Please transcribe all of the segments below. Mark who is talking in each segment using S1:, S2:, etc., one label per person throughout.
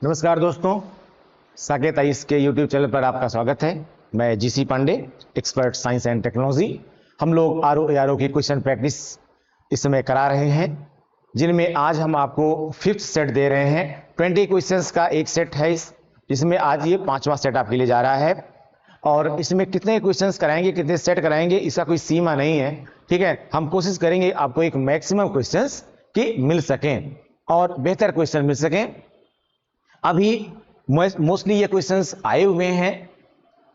S1: नमस्कार दोस्तों, साकेत आईएएस के यूट्यूब चैनल पर आपका स्वागत है। मैं GC Pandey, expert science and technology. हम लोग आरओ की क्वेश्चन प्रैक्टिस इस समय करा रहे हैं, जिनमें आज हम आपको 5th सेट दे रहे हैं। 20 क्वेश्चंस का एक सेट है, इसमें आज ये 5वां सेट आपके लिए जा रहा है। और इसमें कितने क्वेश्चंस कराएंगे, कितने सेट कराएंगे, इसका कोई सीमा नहीं है। ठीक है, हम कोशिश करेंगे आपको एक मैक्सिमम क्वेश्चंस की मिल सकें और बेहतर क्वेश्चन मिल सकें। अभी मोस्टली ये क्वेश्चंस आए हुए हैं,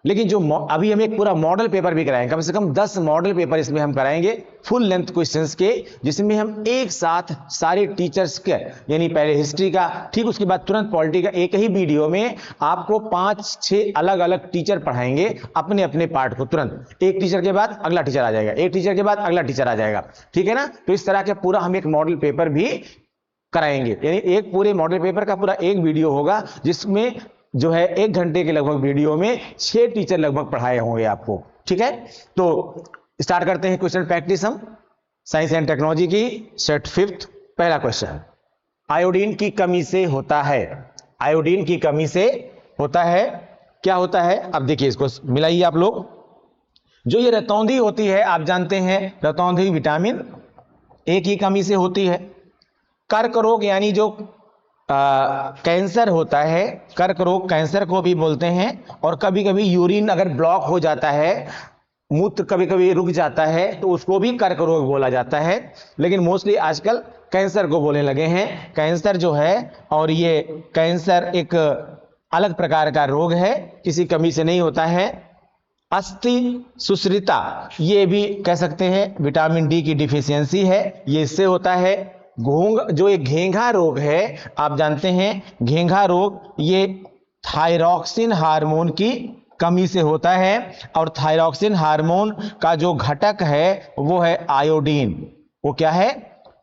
S1: लेकिन जो अभी हम एक पूरा मॉडल पेपर भी कराएंगे, कम से कम 10 मॉडल पेपर इसमें हम कराएंगे फुल लेंथ क्वेश्चंस के, जिसमें हम एक साथ सारे टीचर्स के, यानी पहले हिस्ट्री का, ठीक उसके बाद तुरंत पॉलिटी का, एक ही वीडियो में आपको 5-6 अलग अलग टीचर पढ़ाएंगे अपने अपने पार्ट को। तुरंत एक टीचर के बाद अगला टीचर आ जाएगा, एक टीचर के बाद अगला टीचर आ जाएगा। ठीक है ना। तो इस तरह के पूरा हम एक मॉडल पेपर भी कराएंगे, यानी एक पूरे मॉडल पेपर का पूरा एक वीडियो होगा, जिसमें जो है 1 घंटे के लगभग वीडियो में 6 टीचर लगभग पढ़ाए होंगे आपको। ठीक है, तो स्टार्ट करते हैं क्वेश्चन प्रैक्टिस हम साइंस एंड टेक्नोलॉजी की सेट 5th। पहला क्वेश्चन, आयोडीन की कमी से होता है। आयोडीन की कमी से होता है, क्या होता है? अब देखिए, इसको मिलाइए आप लोग। जो ये रतौंधी होती है, आप जानते हैं रतौंधी विटामिन ए की कमी से होती है। कर्क रोग यानी जो कैंसर होता है, कर्क रोग कैंसर को भी बोलते हैं। और कभी कभी यूरिन अगर ब्लॉक हो जाता है, मूत्र कभी कभी रुक जाता है, तो उसको भी कर्क रोग बोला जाता है। लेकिन मोस्टली आजकल कैंसर को बोलने लगे हैं। कैंसर जो है, और ये कैंसर एक अलग प्रकार का रोग है, किसी कमी से नहीं होता है। अस्थि सुश्रिता, ये भी कह सकते हैं विटामिन डी की डिफिशियंसी है, ये इससे होता है। जो एक घेंघा रोग है, आप जानते हैं घेंघा रोग, ये थायरॉक्सिन हार्मोन की कमी से होता है। और थायरॉक्सिन हार्मोन का जो घटक है वो है आयोडीन। वो क्या है?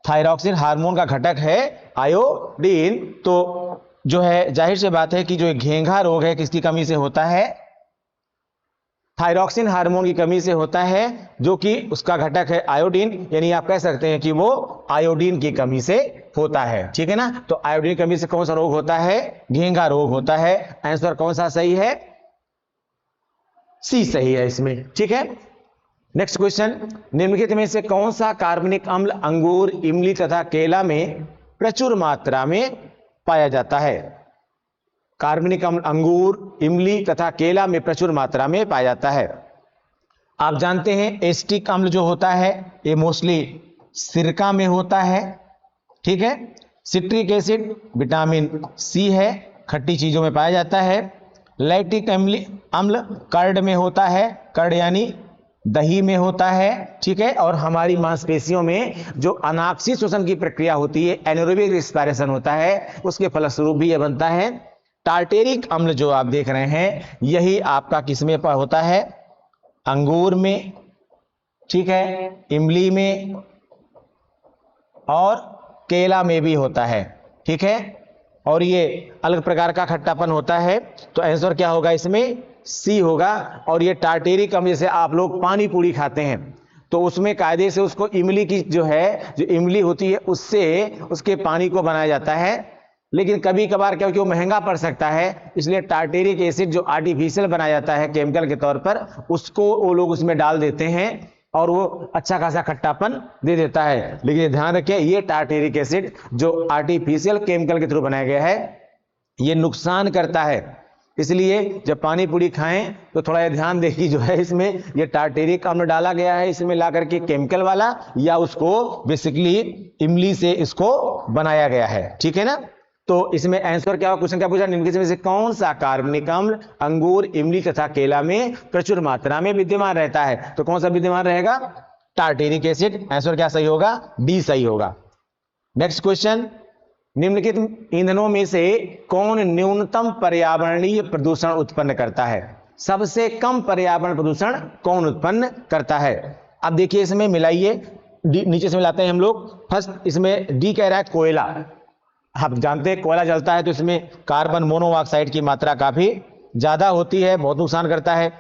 S1: थायरॉक्सिन हार्मोन का घटक है आयोडीन। तो जो है, जाहिर सी बात है कि जो घेंघा रोग है, किसकी कमी से होता है? थायरॉक्सिन हार्मोन की कमी से होता है, जो कि उसका घटक है आयोडीन। यानी आप कह सकते हैं कि वो आयोडीन की कमी से होता है। ठीक है ना। तो आयोडीन की कमी से कौन सा रोग होता है? घेंघा रोग होता है। आंसर कौन सा सही है? सी सही है इसमें। ठीक है। नेक्स्ट क्वेश्चन, निम्नलिखित में से कौन सा कार्बनिक अम्ल अंगूर, इमली तथा केला में प्रचुर मात्रा में पाया जाता है? कार्बनिक अम्ल अंगूर, इमली तथा केला में प्रचुर मात्रा में पाया जाता है। आप जानते हैं एसिटिक अम्ल जो होता है, ये मोस्टली सिरका में होता है। ठीक है। सिट्रिक एसिड विटामिन सी है, खट्टी चीजों में पाया जाता है। लैक्टिक अम्ल कर्ड में होता है, कर्ड यानी दही में होता है। ठीक है। और हमारी मांसपेशियों में जो अनाक्षी श्वसन की प्रक्रिया होती है, एनारोबिक रेस्पिरेशन होता है, उसके फलस्वरूप भी यह बनता है। टार्टेरिक अम्ल जो आप देख रहे हैं, यही आपका किसमें पर होता है? अंगूर में, ठीक है, इमली में और केला में भी होता है। ठीक है। और ये अलग प्रकार का खट्टापन होता है। तो आंसर क्या होगा इसमें? सी होगा। और ये टार्टेरिक अम्ल, जैसे आप लोग पानी पूरी खाते हैं तो उसमें कायदे से उसको इमली की जो है, जो इमली होती है, उससे उसके पानी को बनाया जाता है। लेकिन कभी कभार क्या, क्योंकि वो महंगा पड़ सकता है, इसलिए टार्टेरिक एसिड जो आर्टिफिशियल बनाया जाता है केमिकल के तौर पर, उसको वो लोग उसमें डाल देते हैं और वो अच्छा खासा खट्टापन दे देता है। लेकिन ध्यान रखें, ये टार्टेरिक एसिड जो आर्टिफिशियल केमिकल के थ्रू बनाया गया है, ये नुकसान करता है। इसलिए जब पानी पूरी खाएं तो थोड़ा ये ध्यान देखिए, जो है इसमें ये टार्टेरिक अम्ल डाला गया है इसमें ला करके केमिकल वाला, या उसको बेसिकली इमली से इसको बनाया गया है। ठीक है ना। तो इसमें आंसर क्या होगा? क्वेश्चन क्या पूछा? निम्नलिखित में से कौन सा कार्बनिक अम्ल अंगूर, इमली तथा केला में प्रचुर मात्रा में विद्यमान रहता है? तो कौन सा विद्यमान रहेगा? Tartaric acid. आंसर क्या सही होगा? डी सही होगा। नेक्स्ट क्वेश्चन, निम्नलिखित ईंधनों में से कौन न्यूनतम पर्यावरणीय प्रदूषण उत्पन्न करता है? सबसे कम पर्यावरण प्रदूषण कौन उत्पन्न करता है? अब देखिए, इसमें मिलाइए, नीचे से मिलाते हैं हम लोग। फर्स्ट इसमें डी कह रहा है कोयला। आप जानते हैं कोयला जलता है तो इसमें कार्बन मोनोऑक्साइड की मात्रा काफी ज्यादा होती है, बहुत नुकसान करता है।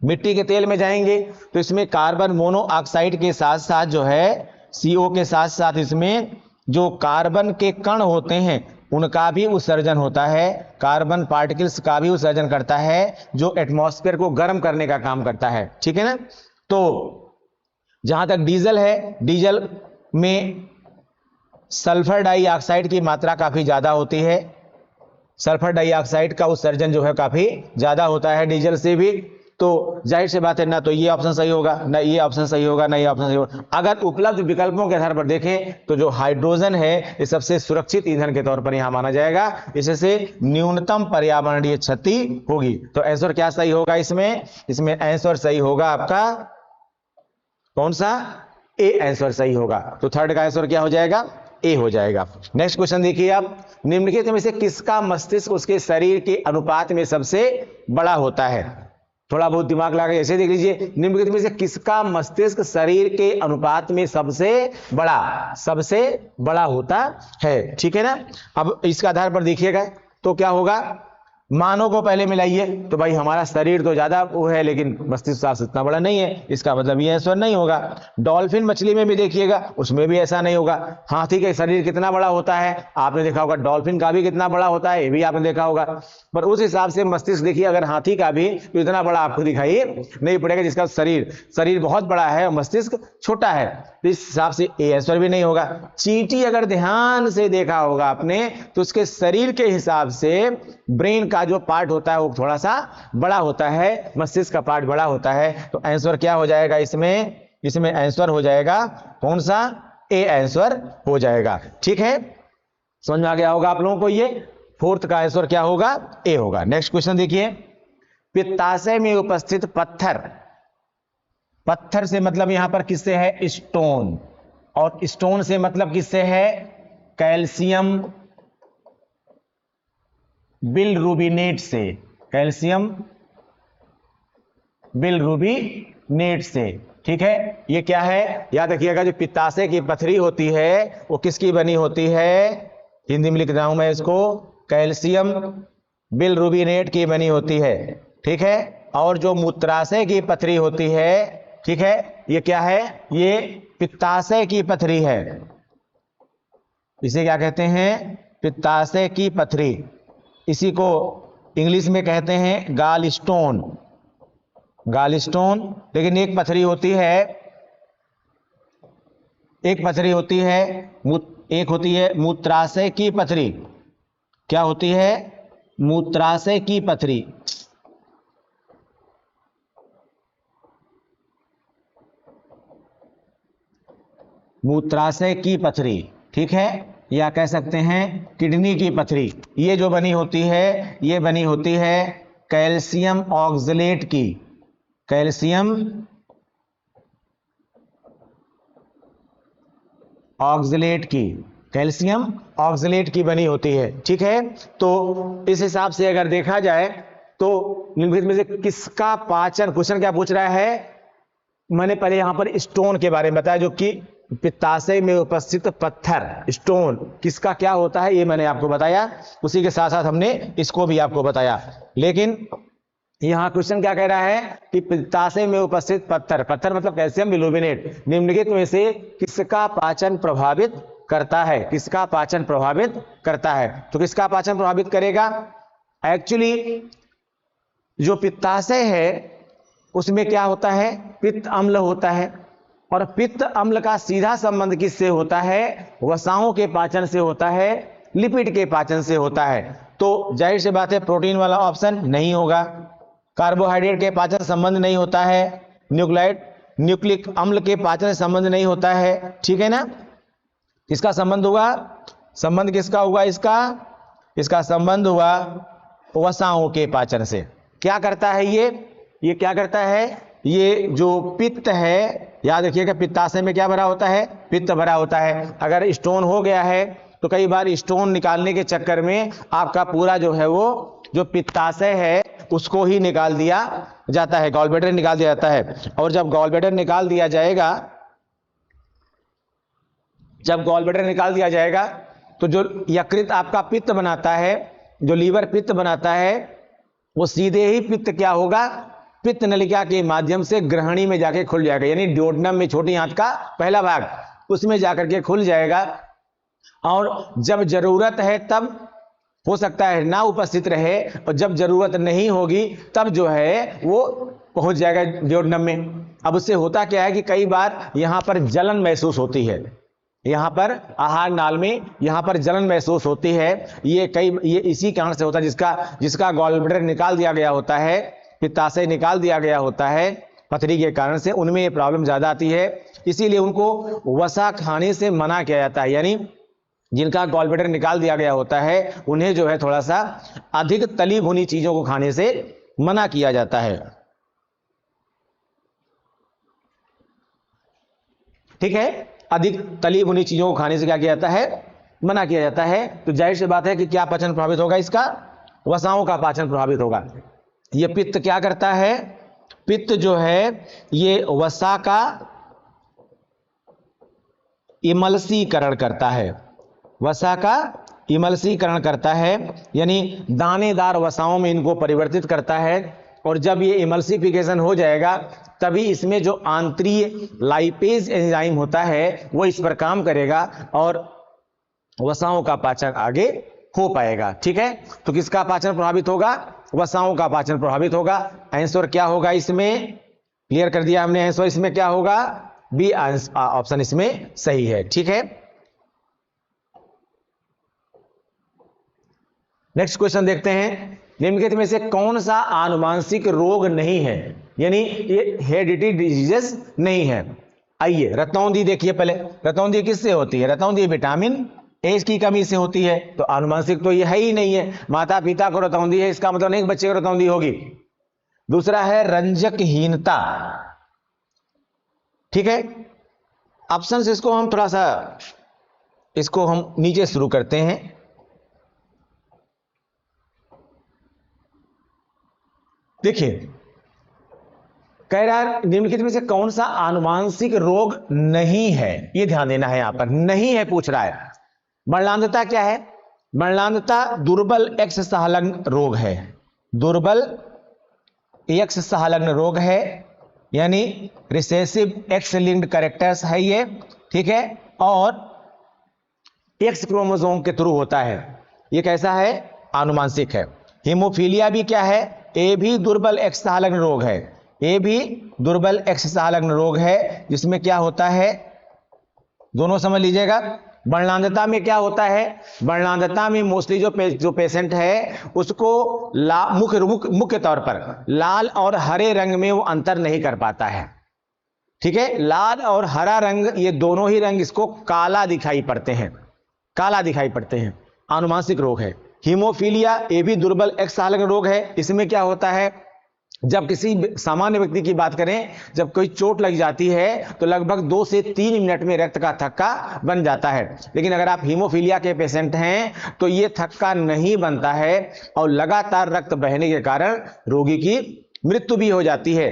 S1: मिट्टी के तेल में जाएंगे तो इसमें कार्बन मोनोऑक्साइड के साथ साथ जो है CO के साथ साथ इसमें जो कार्बन के कण होते हैं, उनका भी उत्सर्जन होता है, कार्बन पार्टिकल्स का भी उत्सर्जन करता है, जो एटमॉस्फेयर को गर्म करने का काम करता है। ठीक है ना। तो जहां तक डीजल है, डीजल में सल्फर डाइऑक्साइड की मात्रा काफी ज्यादा होती है, सल्फर डाइऑक्साइड का उत्सर्जन जो है काफी ज्यादा होता है डीजल से भी। तो जाहिर सी बात है, ना तो ये ऑप्शन सही होगा, ना ये ऑप्शन सही होगा, ना ये ऑप्शन सही होगा। अगर उपलब्ध विकल्पों के आधार पर देखें तो जो हाइड्रोजन है ये सबसे सुरक्षित ईंधन के तौर पर यहां माना जाएगा, इससे न्यूनतम पर्यावरणीय क्षति होगी। तो आंसर क्या सही होगा इसमें? इसमें आंसर सही होगा आपका कौन सा? ए आंसर सही होगा। तो थर्ड का आंसर क्या हो जाएगा? ए हो जाएगा। नेक्स्ट क्वेश्चन देखिए आप, निम्नलिखित में से किसका मस्तिष्क उसके शरीर के अनुपात में सबसे बड़ा होता है? थोड़ा बहुत दिमाग लगा ऐसे देख लीजिए, निम्नलिखित में से किसका मस्तिष्क शरीर के अनुपात में सबसे बड़ा होता है? ठीक है ना। अब इसका आधार पर देखिएगा तो क्या होगा, मानव को पहले मिलाइए तो भाई हमारा शरीर तो ज्यादा वो है लेकिन मस्तिष्क साफ इतना बड़ा नहीं है, इसका मतलब ये आंसर नहीं होगा। डॉल्फिन मछली में भी देखिएगा, उसमें भी ऐसा नहीं होगा। हाथी का शरीर कितना बड़ा होता है आपने देखा होगा, डॉल्फिन का भी कितना बड़ा होता है ये भी आपने देखा होगा। पर उस हिसाब से मस्तिष्क देखिए, अगर हाथी का भी तो इतना बड़ा आपको दिखाई नहीं पड़ेगा, जिसका शरीर बहुत बड़ा है और मस्तिष्क छोटा है, तो इस हिसाब से ए आंसर भी नहीं होगा। चींटी अगर ध्यान से देखा होगा आपने तो उसके शरीर के हिसाब से ब्रेन का जो पार्ट होता है वो थोड़ा सा बड़ा होता है, मस्तिष्क का पार्ट बड़ा होता है। तो आंसर क्या हो जाएगा इसमें आंसर हो जाएगा कौन सा? ए आंसर हो जाएगा। ठीक है, समझ में आ गया होगा आप लोगों को। ये फोर्थ का आंसर क्या होगा? ए होगा। नेक्स्ट क्वेश्चन देखिए, पित्ताशय में उपस्थित पत्थर से मतलब यहां पर किससे है? स्टोन। और स्टोन से मतलब किससे है? कैल्शियम बिलरुबिनेट से, कैल्शियम बिलरुबिनेट से। ठीक है, ये क्या है याद रखिएगा, जो पित्ताशय की पथरी होती है वो किसकी बनी होती है? हिंदी में लिख रहा हूं मैं इसको, कैल्शियम बिलरुबिनेट की बनी होती है। ठीक है, और जो मूत्राशय की पथरी होती है, ठीक है, ये क्या है? ये पित्ताशय की पथरी है। इसे क्या कहते हैं? पित्ताशय की पथरी। इसी को इंग्लिश में कहते हैं गाल स्टोन। लेकिन एक पथरी होती है, एक होती है मूत्राशय की पथरी। क्या होती है? मूत्राशय की पथरी। मूत्राशय की पथरी, ठीक है, या कह सकते हैं किडनी की पथरी। ये जो बनी होती है, ये बनी होती है कैल्शियम ऑक्सलेट की, कैल्शियम ऑक्सलेट की बनी होती है। ठीक है, तो इस हिसाब से अगर देखा जाए तो निम्नलिखित में से किसका पाचन, क्वेश्चन क्या पूछ रहा है? मैंने पहले यहां पर स्टोन के बारे में बताया, जो कि पित्ताशय में उपस्थित पत्थर, स्टोन किसका क्या होता है ये मैंने आपको बताया, उसी के साथ साथ हमने इसको भी आपको बताया। लेकिन यहां क्वेश्चन क्या कह रहा है कि पित्ताशय में उपस्थित पत्थर मतलब कैल्शियम बिलरुबिनेट निम्नलिखित में से किसका पाचन प्रभावित करता है? किसका पाचन प्रभावित करता है? तो किसका पाचन प्रभावित करेगा? एक्चुअली जो पित्ताशय है उसमें क्या होता है? पित्त अम्ल होता है, और पित्त अम्ल का सीधा संबंध किससे होता है? वसाओं के पाचन से होता है, लिपिड के पाचन से होता है। तो जाहिर सी बात है प्रोटीन वाला ऑप्शन नहीं होगा, कार्बोहाइड्रेट के पाचन संबंध नहीं होता है, न्यूक्लिक अम्ल के पाचन संबंध नहीं होता है। ठीक है ना, इसका संबंध हुआ, संबंध किसका हुआ? इसका संबंध हुआ वसाओं के पाचन से। क्या करता है ये क्या करता है? ये जो पित्त है, याद रखिएगा पित्ताशय में क्या भरा होता है? पित्त भरा होता है। अगर स्टोन हो गया है तो कई बार स्टोन निकालने के चक्कर में आपका पूरा जो है वो जो पित्ताशय है उसको ही निकाल दिया जाता है, गॉल ब्लैडर निकाल दिया जाता है। और जब गॉल ब्लैडर निकाल दिया जाएगा तो जो यकृत आपका पित्त बनाता है, जो लीवर पित्त बनाता है, वो सीधे ही पित्त क्या होगा? पित्त नलिका के माध्यम से ग्रहणी में जाके खुल जाएगा, यानी ड्यूोडेनम में छोटी आंत का पहला भाग, उसमें जाकर के खुल जाएगा। और जब जरूरत है तब हो सकता है ना उपस्थित रहे, और जब जरूरत नहीं होगी तब जो है वो पहुंच जाएगा डियोडनम में। अब उससे होता क्या है कि कई बार यहां पर जलन महसूस होती है, यहां पर आहार नाल में यहां पर जलन महसूस होती है। ये इसी कारण से होता है, जिसका गॉल ब्लैडर निकाल दिया गया होता है, पित्ताशय निकाल दिया गया होता है पथरी के कारण से, उनमें ये प्रॉब्लम ज्यादा आती है। इसीलिए उनको वसा खाने से मना किया जाता है, यानी जिनका गॉल ब्लैडर निकाल दिया गया होता है उन्हें जो है थोड़ा सा अधिक तली भुनी चीजों को खाने से मना किया जाता है। ठीक है, अधिक तली भुनी चीजों को खाने से क्या किया जाता है, मना किया जाता है। तो जाहिर सी बात है कि क्या पाचन प्रभावित होगा, इसका वसाओं का पाचन प्रभावित होगा। ये पित्त क्या करता है, पित्त जो है ये वसा का इमल्सीकरण करता है, वसा का इमल्सीकरण करता है, यानी दानेदार वसाओं में इनको परिवर्तित करता है। और जब ये इमल्सिफिकेशन हो जाएगा तभी इसमें जो आंतरीय लाइपेज एंजाइम होता है वो इस पर काम करेगा और वसाओं का पाचन आगे हो पाएगा। ठीक है, तो किसका पाचन प्रभावित होगा, वसाओं का पाचन प्रभावित होगा। आंसर क्या होगा इसमें, क्लियर कर दिया हमने आंसर, इसमें क्या होगा, बी ऑप्शन इसमें सही है। ठीक है, नेक्स्ट क्वेश्चन देखते हैं। निम्नलिखित में से कौन सा आनुवांशिक रोग नहीं है, यानी ये हेरिडिटी डिजीजेस नहीं है। आइए रतौंधी देखिए पहले, रतौंधी किससे होती है, रतौंधी विटामिन ए की कमी से होती है, तो आनुवांशिक तो ये है ही नहीं है। माता पिता को रतौंधी है इसका मतलब नहीं बच्चे को रतौंधी होगी। दूसरा है रंजकहीनता। ठीक है, ऑप्शन से इसको हम थोड़ा सा इसको हम नीचे शुरू करते हैं। देखिए कह रहा है निम्नलिखित में से कौन सा आनुवांशिक रोग नहीं है, ये ध्यान देना है, यहां पर नहीं है पूछ रहा है। वर्णांधता क्या है, वर्णांधता दुर्बल एक्स सहलग्न रोग है, दुर्बल एक्स सहलग्न रोग है, यानी रिसेसिव एक्स लिंक्ड कैरेक्टर्स है ये। ठीक है, और एक्स क्रोमोसोम के थ्रू होता है, ये कैसा है, आनुवांशिक है। हीमोफीलिया भी क्या है, ए भी दुर्बल एक्स सहलग्न रोग है, ए भी दुर्बल एक्स सहलग्न रोग है, जिसमें क्या होता है, दोनों समझ लीजिएगा। वर्णांधता में क्या होता है, वर्णांधता में मोस्टली जो पेशेंट है उसको मुख्य तौर पर लाल और हरे रंग में वो अंतर नहीं कर पाता है। ठीक है, लाल और हरा रंग ये दोनों ही रंग इसको काला दिखाई पड़ते हैं, काला दिखाई पड़ते हैं, आनुवांशिक रोग है। हीमोफीलिया ये भी दुर्बल एक्स सहलग्न रोग है। इसमें क्या होता है, जब किसी सामान्य व्यक्ति की बात करें, जब कोई चोट लग जाती है तो लगभग 2 से 3 मिनट में रक्त का थक्का बन जाता है, लेकिन अगर आप हीमोफीलिया के पेशेंट हैं तो ये थक्का नहीं बनता है और लगातार रक्त बहने के कारण रोगी की मृत्यु भी हो जाती है।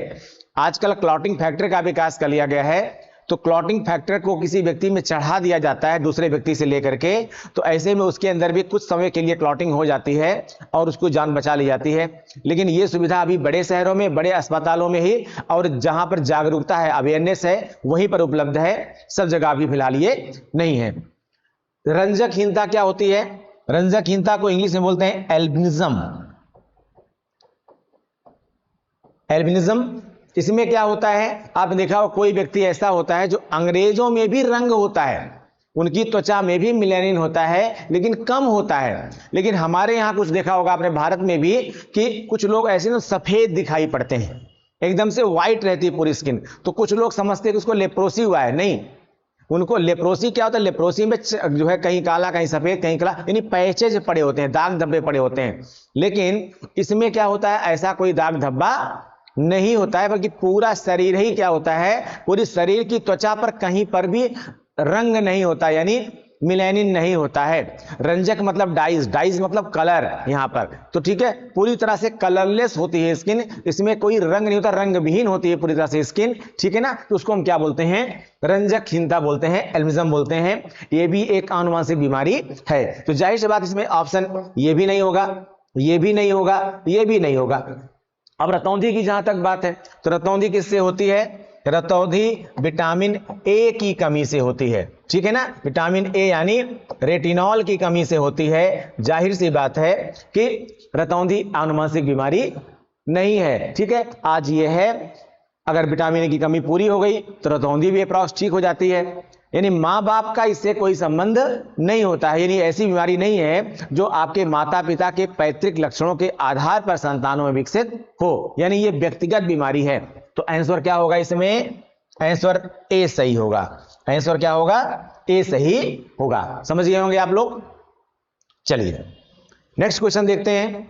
S1: आजकल क्लॉटिंग फैक्टर का विकास कर लिया गया है, तो क्लॉटिंग फैक्टर को किसी व्यक्ति में चढ़ा दिया जाता है दूसरे व्यक्ति से लेकर के, तो ऐसे में उसके अंदर भी कुछ समय के लिए क्लॉटिंग हो जाती है और उसको जान बचा ली जाती है। लेकिन ये सुविधा अभी बड़े शहरों में, बड़े अस्पतालों में ही और जहां पर जागरूकता है, अवेयरनेस है, वहीं पर उपलब्ध है, सब जगह अभी फिलहाल ये नहीं है। रंजकहीनता क्या होती है, रंजकहीनता को इंग्लिश में बोलते हैं एल्बिनिज्म। एल्बिनिज्म, इसमें क्या होता है, आप देखा हो कोई व्यक्ति ऐसा होता है जो अंग्रेजों में भी रंग होता है, उनकी त्वचा में भी मिलेनिन होता है लेकिन कम होता है। लेकिन हमारे यहाँ कुछ देखा होगा आपने भारत में भी कि कुछ लोग ऐसे ना सफेद दिखाई पड़ते हैं, एकदम से व्हाइट रहती है पूरी स्किन, तो कुछ लोग समझते हैं कि उसको लेप्रोसी हुआ है। नहीं, उनको लेप्रोसी क्या होता है, लेप्रोसी में जो है कहीं काला कहीं सफेद कहीं काला, यानी पैचेज पड़े होते हैं, दाग धब्बे पड़े होते हैं। लेकिन इसमें क्या होता है, ऐसा कोई दाग धब्बा नहीं होता है, बल्कि पूरा शरीर ही क्या होता है, पूरी शरीर की त्वचा पर कहीं पर भी रंग नहीं होता, यानी मिलेनिन नहीं होता है। रंजक मतलब डाइज, डाइज मतलब कलर यहां पर, तो ठीक है, पूरी तरह से कलरलेस होती है स्किन, इसमें कोई रंग नहीं होता, रंग विहीन होती है पूरी तरह से स्किन। ठीक है ना, तो उसको हम क्या बोलते हैं, रंजकहीनता बोलते हैं, एल्बिनिज्म बोलते हैं। ये भी एक आनुवांशिक बीमारी है। तो जाहिर सी बात इसमें ऑप्शन ये भी नहीं होगा, ये भी नहीं होगा, ये भी नहीं होगा। अब रतौंधी की जहां तक बात है, तो रतौंधी किससे होती है, रतौंधी विटामिन ए की कमी से होती है, ठीक है ना। विटामिन ए यानी रेटिनॉल की कमी से होती है। जाहिर सी बात है कि रतौंधी आनुवंशिक बीमारी नहीं है, ठीक है। आज ये है, अगर विटामिन ए की कमी पूरी हो गई तो रतौंधी भी अप्रॉक्स ठीक हो जाती है। यानी माँ बाप का इससे कोई संबंध नहीं होता है, यानी ऐसी बीमारी नहीं है जो आपके माता पिता के पैतृक लक्षणों के आधार पर संतानों में विकसित हो, यानी ये व्यक्तिगत बीमारी है। तो आंसर क्या होगा इसमें? आंसर ए सही होगा। आंसर क्या होगा? ए सही होगा। समझ गए होंगे आप लोग। चलिए नेक्स्ट क्वेश्चन देखते हैं।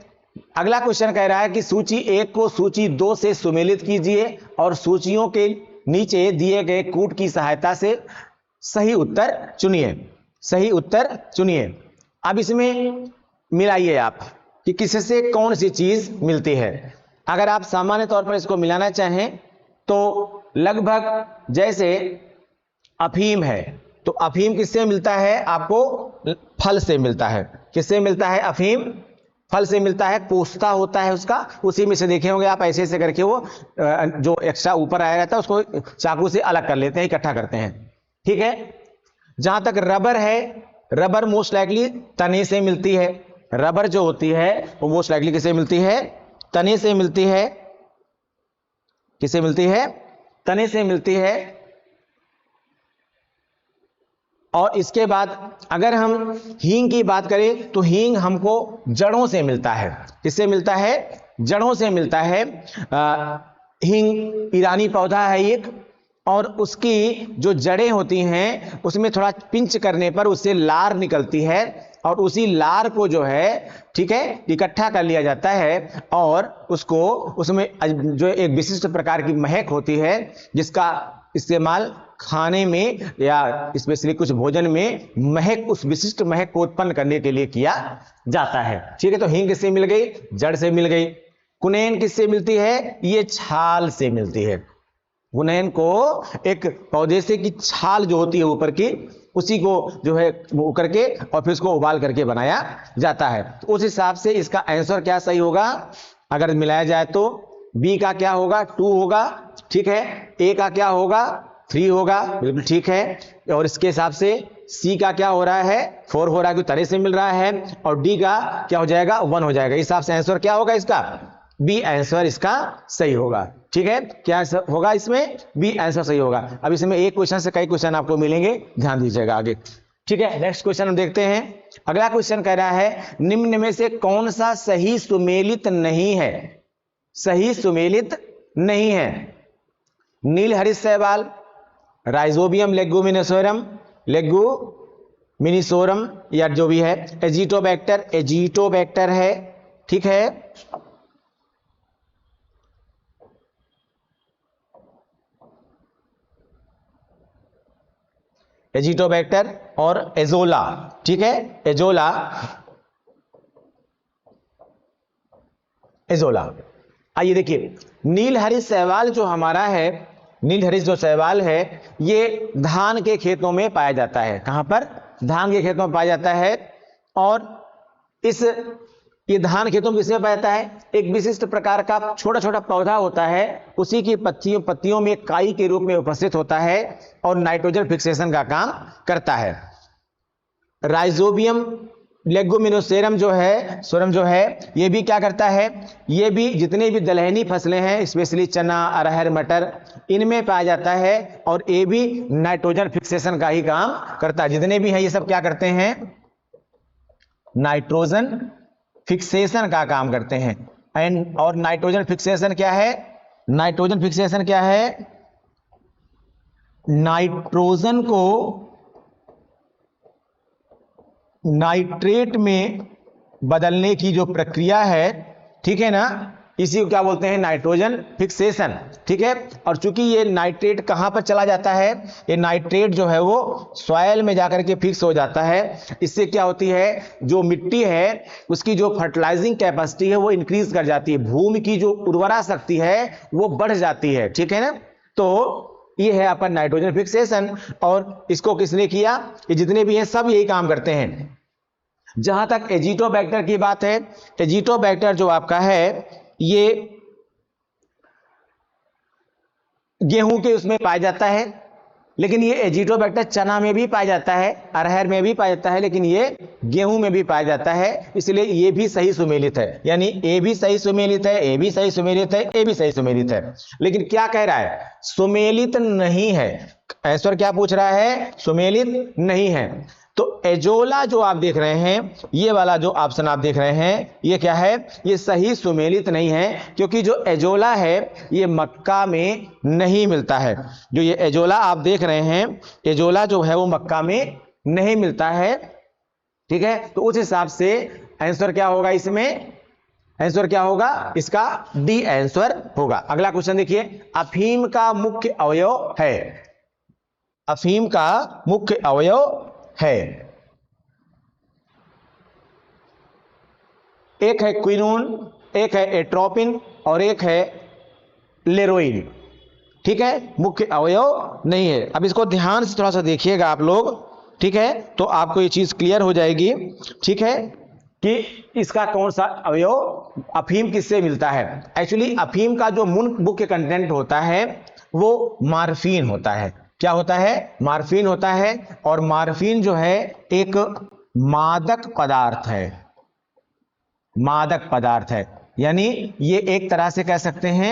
S1: अगला क्वेश्चन कह रहा है कि सूची 1 को सूची 2 से सुमेलित कीजिए और सूचियों के नीचे दिए गए कूट की सहायता से सही उत्तर चुनिए। सही उत्तर चुनिए। अब इसमें मिलाइए आप कि किससे कौन सी चीज मिलती है। अगर आप सामान्य तौर पर इसको मिलाना चाहें तो लगभग जैसे अफीम है, तो अफीम किससे मिलता है? आपको फल से मिलता है। किससे मिलता है? अफीम फल से मिलता है। कोस्ता होता है उसका, उसी में से देखे होंगे आप, ऐसे ऐसे करके वो जो एक्स्ट्रा ऊपर आया रहता है उसको चाकू से अलग कर लेते हैं, इकट्ठा करते हैं, ठीक है। जहां तक रबर है, रबर मोस्ट लाइकली तने से मिलती है। रबर जो होती है वो मोस्ट लाइकली किससे मिलती है? तने से मिलती है। किससे मिलती है? तने से मिलती है। और इसके बाद अगर हम हींग की बात करें तो हींग हमको जड़ों से मिलता है। किससे मिलता है? जड़ों से मिलता है। हींग ईरानी पौधा है एक, और उसकी जो जड़ें होती हैं उसमें थोड़ा पिंच करने पर उससे लार निकलती है, और उसी लार को जो है, ठीक है, इकट्ठा कर लिया जाता है और उसको उसमें जो एक विशिष्ट प्रकार की महक होती है जिसका इस्तेमाल खाने में या स्पेशली कुछ भोजन में महक, उस विशिष्ट महक को उत्पन्न करने के लिए किया जाता है, ठीक है। तो हींग किससे मिल गई? जड़ से मिल गई। कुनैन किससे मिलती है? ये छाल से मिलती है। गुनैन को एक पौधे से की छाल जो होती है ऊपर की, उसी को जो है वो करके और फिर उसको उबाल करके बनाया जाता है। तो उस हिसाब से इसका आंसर क्या सही होगा? अगर मिलाया जाए तो बी का क्या होगा? 2 होगा, ठीक है। ए का क्या होगा? 3 होगा, बिल्कुल ठीक है। और इसके हिसाब से सी का क्या हो रहा है? 4 हो रहा है, क्योंकि तरे से मिल रहा है। और डी का क्या हो जाएगा? 1 हो जाएगा। इस हिसाब से आंसर क्या होगा इसका? बी आंसर इसका सही होगा, ठीक है। क्या होगा इसमें? बी आंसर सही होगा। अब इसमें एक क्वेश्चन से कई क्वेश्चन आपको मिलेंगे, ध्यान दीजिएगा आगे, ठीक है। नेक्स्ट क्वेश्चन हम देखते हैं। अगला क्वेश्चन कह रहा है निम्न में से कौन सा सही सुमेलित नहीं है? सही सुमेलित नहीं है। नीलहरित शैवाल, राइजोबियम लेगुमिनोसोरम, लेगुमिनोसोरम या जो भी है, एजिटोबैक्टर, एजिटोबैक्टर है, ठीक है। एजिटोबैक्टर और एजोला, ठीक है, एजोला, एजोला। आइए देखिए, नीलहरित शैवाल जो हमारा है, नीलहरित जो शैवाल है ये धान के खेतों में पाया जाता है। कहां पर? धान के खेतों में पाया जाता है। और ये धान खेतों में किसमें पाया जाता है? एक विशिष्ट प्रकार का छोटा छोटा पौधा होता है, उसी की पत्तियों में काई के रूप में उपस्थित होता है और नाइट्रोजन फिक्सेशन का काम करता है। राइजोबियम लेगुमिनोसेरम जो है, सोरम जो है, ये भी क्या करता है? ये भी जितने भी दलहनी फसलें हैं, स्पेशली चना, अरहर, मटर, इनमें पाया जाता है। और ये भी नाइट्रोजन फिक्सेशन का ही काम करता है। जितने भी हैं ये सब क्या करते हैं? नाइट्रोजन फिक्सेशन का काम करते हैं। एंड और नाइट्रोजन फिक्सेशन क्या है? नाइट्रोजन फिक्सेशन क्या है? नाइट्रोजन को नाइट्रेट में बदलने की जो प्रक्रिया है, ठीक है ना, इसी को क्या बोलते हैं? नाइट्रोजन फिक्सेशन, ठीक है। और चूंकि ये नाइट्रेट कहां पर चला जाता है? ये नाइट्रेट जो है वो सॉइल में जाकर के फिक्स हो जाता है। इससे क्या होती है? जो मिट्टी है उसकी जो फर्टिलाइजिंग कैपेसिटी है वो इंक्रीज कर जाती है, भूमि की जो उर्वरा शक्ति है वो बढ़ जाती है, ठीक है ना। तो ये है आपका नाइट्रोजन फिक्सेशन। और इसको किसने किया? ये जितने भी हैं सब यही काम करते हैं। जहां तक एजिटोबैक्टर की बात है, एजिटोबैक्टर जो आपका है ये गेहूं के उसमें पाया जाता है, लेकिन ये एजिटोबैक्टर चना में भी पाया जाता है, अरहर में भी पाया जाता है, लेकिन ये गेहूं में भी पाया जाता है, इसलिए ये भी सही सुमेलित है। यानी ए भी सही सुमेलित है, ए भी सही सुमेलित है, ए भी सही सुमेलित है। लेकिन क्या कह रहा है, सुमेलित नहीं है। आंसर क्या पूछ रहा है, सुमेलित नहीं है। तो एजोला जो आप देख रहे हैं, ये वाला जो ऑप्शन आप देख रहे हैं, ये क्या है, ये सही सुमेलित नहीं है, क्योंकि जो एजोला है ये मक्का में नहीं मिलता है। जो ये एजोला आप देख रहे हैं, एजोला जो है वो मक्का में नहीं मिलता है। ठीक है, तो उस हिसाब से आंसर क्या होगा, इसमें आंसर क्या होगा, इसका डी आंसर होगा। अगला क्वेश्चन देखिए, अफीम का मुख्य अवयव है, अफीम का मुख्य अवयव है। एक है क्विनोन, एक है एट्रोपिन और एक है लेरोइन। ठीक है, मुख्य अवयव नहीं है। अब इसको ध्यान से थोड़ा सा देखिएगा आप लोग, ठीक है, तो आपको ये चीज क्लियर हो जाएगी। ठीक है, कि इसका कौन सा अवयव, अफीम किससे मिलता है। एक्चुअली अफीम का जो मुख्य कंटेंट होता है वो मार्फिन होता है। क्या होता है, मार्फिन होता है। और मार्फिन जो है एक मादक पदार्थ है, मादक पदार्थ है। यानी ये एक तरह से कह सकते हैं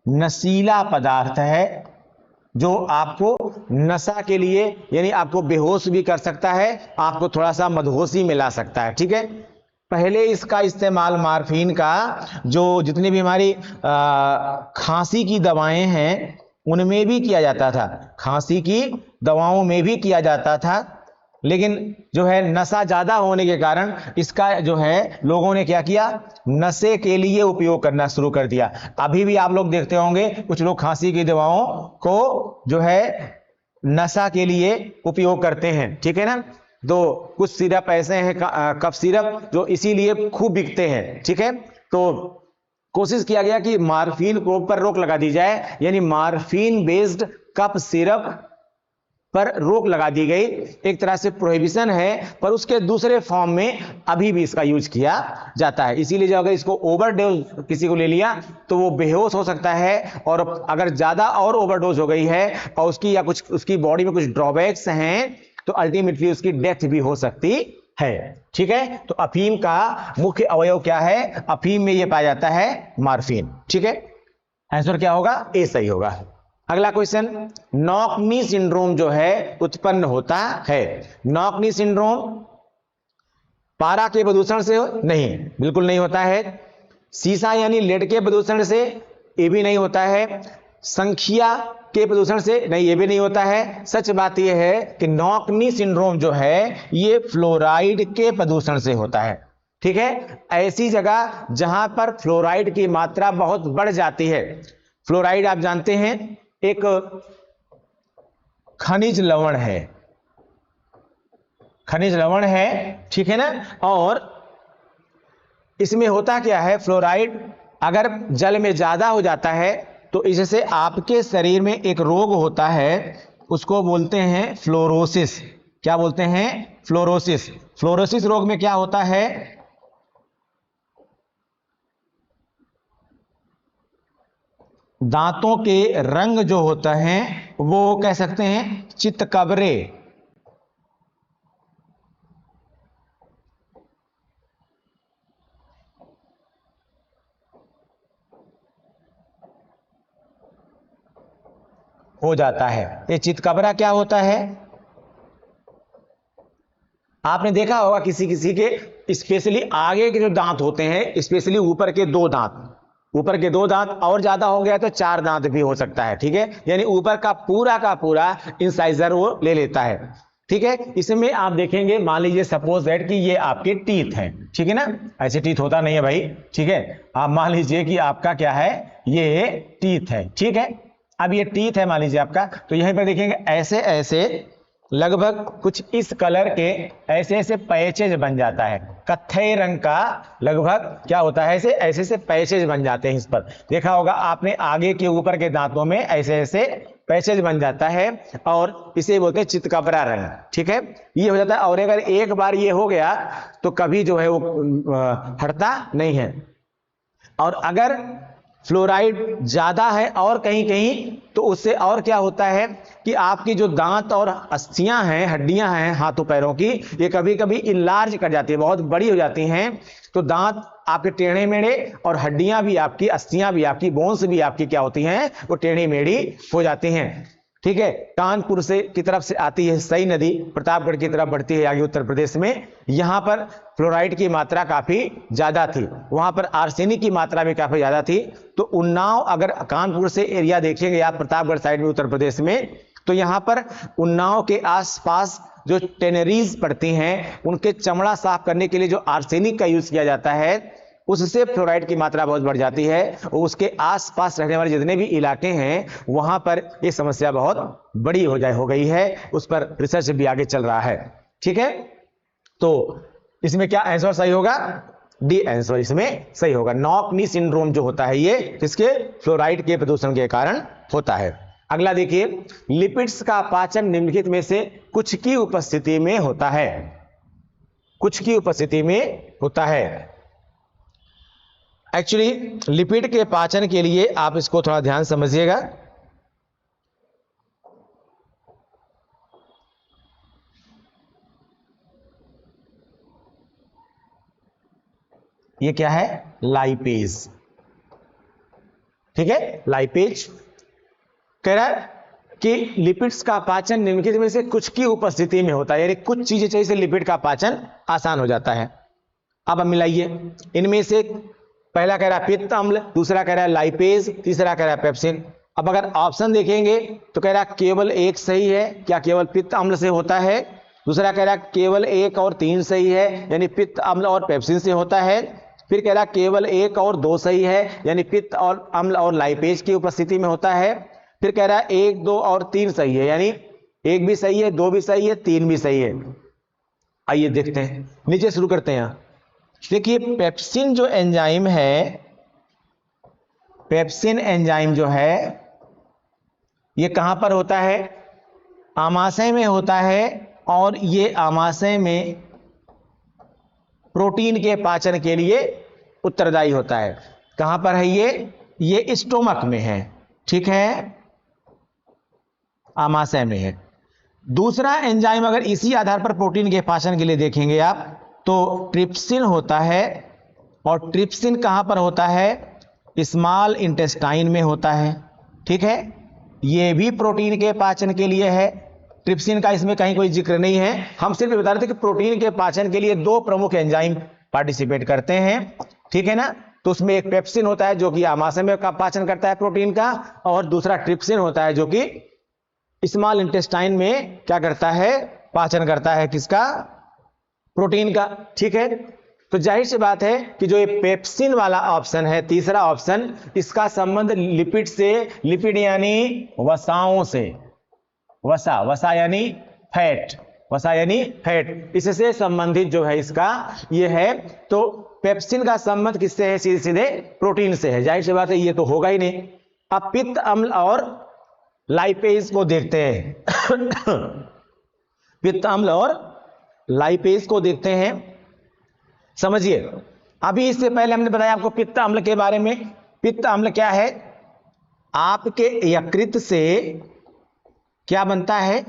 S1: नशीला पदार्थ है, जो आपको नशा के लिए, यानी आपको बेहोश भी कर सकता है, आपको थोड़ा सा मदहोशी में ला सकता है। ठीक है, पहले इसका इस्तेमाल मार्फिन का जो जितनी भी हमारी खांसी की दवाएं हैं उनमें भी किया जाता था, खांसी की दवाओं में भी किया जाता था। लेकिन जो है नशा ज्यादा होने के कारण इसका जो है लोगों ने क्या किया, नशे के लिए उपयोग करना शुरू कर दिया। अभी भी आप लोग देखते होंगे कुछ लोग खांसी की दवाओं को जो है नशा के लिए उपयोग करते हैं। ठीक है ना, तो कुछ सिरप ऐसे हैं, कफ सिरप, जो इसीलिए खूब बिकते हैं। ठीक है, तो कोशिश किया गया कि मार्फिन को पर रोक लगा दी जाए, यानी मार्फिन बेस्ड कफ सिरप पर रोक लगा दी गई। एक तरह से प्रोहिबिशन है, पर उसके दूसरे फॉर्म में अभी भी इसका यूज किया जाता है। इसीलिए जो अगर इसको ओवरडोज किसी को ले लिया तो वो बेहोश हो सकता है, और अगर ज्यादा और ओवरडोज हो गई है और उसकी या कुछ उसकी बॉडी में कुछ ड्रॉबैक्स हैं तो अल्टीमेटली उसकी डेथ भी हो सकती है। ठीक है, तो अफीम का मुख्य अवयव क्या है, अफीम में यह पाया जाता है मार्फिन। ठीक है, आंसर क्या होगा, ए सही होगा। अगला क्वेश्चन, नॉकनी सिंड्रोम जो है उत्पन्न होता है। नॉकनी सिंड्रोम पारा के प्रदूषण से नहीं, बिल्कुल नहीं होता है। सीसा यानी लेड के प्रदूषण से, ये भी नहीं होता है। संख्या के प्रदूषण से, नहीं, ये भी नहीं होता है। सच बात यह है कि नॉकनी सिंड्रोम जो है ये फ्लोराइड के प्रदूषण से होता है। ठीक है, ऐसी जगह जहां पर फ्लोराइड की मात्रा बहुत बढ़ जाती है। फ्लोराइड आप जानते हैं एक खनिज लवण है, खनिज लवण है। ठीक है ना, और इसमें होता क्या है, फ्लोराइड अगर जल में ज्यादा हो जाता है तो इससे आपके शरीर में एक रोग होता है, उसको बोलते हैं फ्लोरोसिस। क्या बोलते हैं, फ्लोरोसिस। फ्लोरोसिस रोग में क्या होता है, दांतों के रंग जो होते हैं वो कह सकते हैं चितकबरे हो जाता है। ये चितकबरा क्या होता है, आपने देखा होगा किसी किसी के स्पेशली आगे के जो दांत होते हैं, स्पेशली ऊपर के दो दांत, ऊपर के दो दांत, और ज्यादा हो गया तो 4 दांत भी हो सकता है। ठीक है, यानी ऊपर का पूरा इंसाइजर वो ले लेता है। ठीक है, इसमें आप देखेंगे, मान लीजिए सपोज दैट कि ये आपके टीथ हैं। ठीक है ना, ऐसे टीथ होता नहीं है भाई। ठीक है, आप मान लीजिए कि आपका क्या है, ये टीथ है। ठीक है, अब ये टीथ है मान लीजिए आपका, तो यहीं पर देखेंगे ऐसे ऐसे लगभग कुछ इस कलर के ऐसे ऐसे पैचेज बन जाता है, कत्थई रंग का लगभग क्या होता है, ऐसे ऐसे पैचेज बन जाते हैं। इस पर देखा होगा आपने, आगे के ऊपर के दांतों में ऐसे ऐसे पैचेज बन जाता है, और इसे बोलते हैं चितकबरा रंग। ठीक है, ये हो जाता है, और अगर एक बार ये हो गया तो कभी जो है वो हटता नहीं है। और अगर फ्लोराइड ज्यादा है और कहीं कहीं तो उससे और क्या होता है कि आपकी जो दांत और अस्थियां हैं, हड्डियां हैं हाथों पैरों की, ये कभी कभी इनलार्ज कर जाती है, बहुत बड़ी हो जाती हैं। तो दांत आपके टेढ़े मेढ़े और हड्डियां भी आपकी, अस्थियां भी आपकी, बोन्स भी आपकी क्या होती हैं, वो टेढ़ी मेढ़ी हो जाती हैं। ठीक है, कानपुर से की तरफ से आती है सई नदी, प्रतापगढ़ की तरफ बढ़ती है आगे उत्तर प्रदेश में। यहां पर फ्लोराइड की मात्रा काफी ज्यादा थी, वहां पर आर्सेनिक की मात्रा भी काफी ज्यादा थी। तो उन्नाव, अगर कानपुर से एरिया देखेंगे आप प्रतापगढ़ साइड में उत्तर प्रदेश में, तो यहां पर उन्नाव के आसपास जो टेनरीज पड़ती हैं, उनके चमड़ा साफ करने के लिए जो आर्सेनिक का यूज किया जाता है, उससे फ्लोराइड की मात्रा बहुत बढ़ जाती है। और उसके आसपास रहने वाले जितने भी इलाके हैं वहां पर यह समस्या बहुत बड़ी हो गई है। उस पर रिसर्च भी आगे चल रहा है। ठीक है, तो इसमें क्या आंसर सही होगा? डी आंसर इसमें सही होगा। नॉक नी सिंड्रोम जो होता है ये किसके? फ्लोराइड के प्रदूषण के कारण होता है। अगला देखिए, लिपिड्स का पाचन निम्नलिखित में से कुछ की उपस्थिति में होता है। कुछ की उपस्थिति में होता है। एक्चुअली लिपिड के पाचन के लिए आप इसको थोड़ा ध्यान समझिएगा। ये क्या है? लाइपेज। ठीक है, लाइपेज कह रहा है कि लिपिड्स का पाचन निम्नलिखित में से कुछ की उपस्थिति में होता है, यानी कुछ चीजें चाहिए से लिपिड का पाचन आसान हो जाता है। अब हम मिलाइए, इनमें से पहला कह रहा है पित्त अम्ल, दूसरा कह रहा है लाइपेज, तीसरा कह रहा है पेप्सिन। अब अगर ऑप्शन देखेंगे तो कह रहा है केवल एक सही है, क्या केवल पित्त अम्ल से होता है? दूसरा कह रहा है केवल 1 और 3 सही है, यानी पित्त अम्ल और पेप्सिन से होता है। फिर कह रहा है केवल 1 और 2 सही है, यानी पित्त और अम्ल और लाइपेज की उपस्थिति में होता है। फिर कह रहा है 1, 2 और 3 सही है, यानी 1 भी सही है, 2 भी सही है, 3 भी सही है। आइए देखते हैं, नीचे शुरू करते हैं। देखिए, पेप्सिन जो एंजाइम है, पेप्सिन एंजाइम जो है ये कहां पर होता है? आमाशय में होता है, और ये आमाशय में प्रोटीन के पाचन के लिए उत्तरदायी होता है। कहां पर है ये स्टोमक में है। ठीक है, आमाशय में है। दूसरा एंजाइम अगर इसी आधार पर प्रोटीन के पाचन के लिए देखेंगे आप, तो ट्रिप्सिन होता है, और ट्रिप्सिन कहां पर होता है? स्मॉल इंटेस्टाइन में होता है। ठीक है, यह भी प्रोटीन के पाचन के लिए है। ट्रिप्सिन का इसमें कहीं कोई जिक्र नहीं है, हम सिर्फ बता रहे थे कि प्रोटीन के पाचन के लिए 2 प्रमुख एंजाइम पार्टिसिपेट करते हैं। ठीक है ना, तो उसमें एक पेप्सिन होता है जो कि आमाशय में का पाचन करता है प्रोटीन का, और दूसरा ट्रिप्सिन होता है जो कि स्मॉल इंटेस्टाइन में क्या करता है? पाचन करता है किसका? प्रोटीन का। ठीक है, तो जाहिर सी बात है कि जो ये पेप्सिन वाला ऑप्शन है, तीसरा ऑप्शन, इसका संबंध लिपिड से, लिपिड यानी वसाओं से, वसा यानी फैट, वसा यानी फैट, इससे संबंधित जो है इसका ये है। तो पेप्सिन का संबंध किससे है? सीधे सीधे प्रोटीन से है। जाहिर सी बात है ये तो होगा ही नहीं। अब पित्त अम्ल और लाइपेज को देखते हैं। पित्त अम्ल और लाइपेज को देखते हैं, समझिए। अभी इससे पहले हमने बताया आपको पित्त अम्ल के बारे में। पित्त अम्ल क्या है? आपके यकृत से क्या बनता है?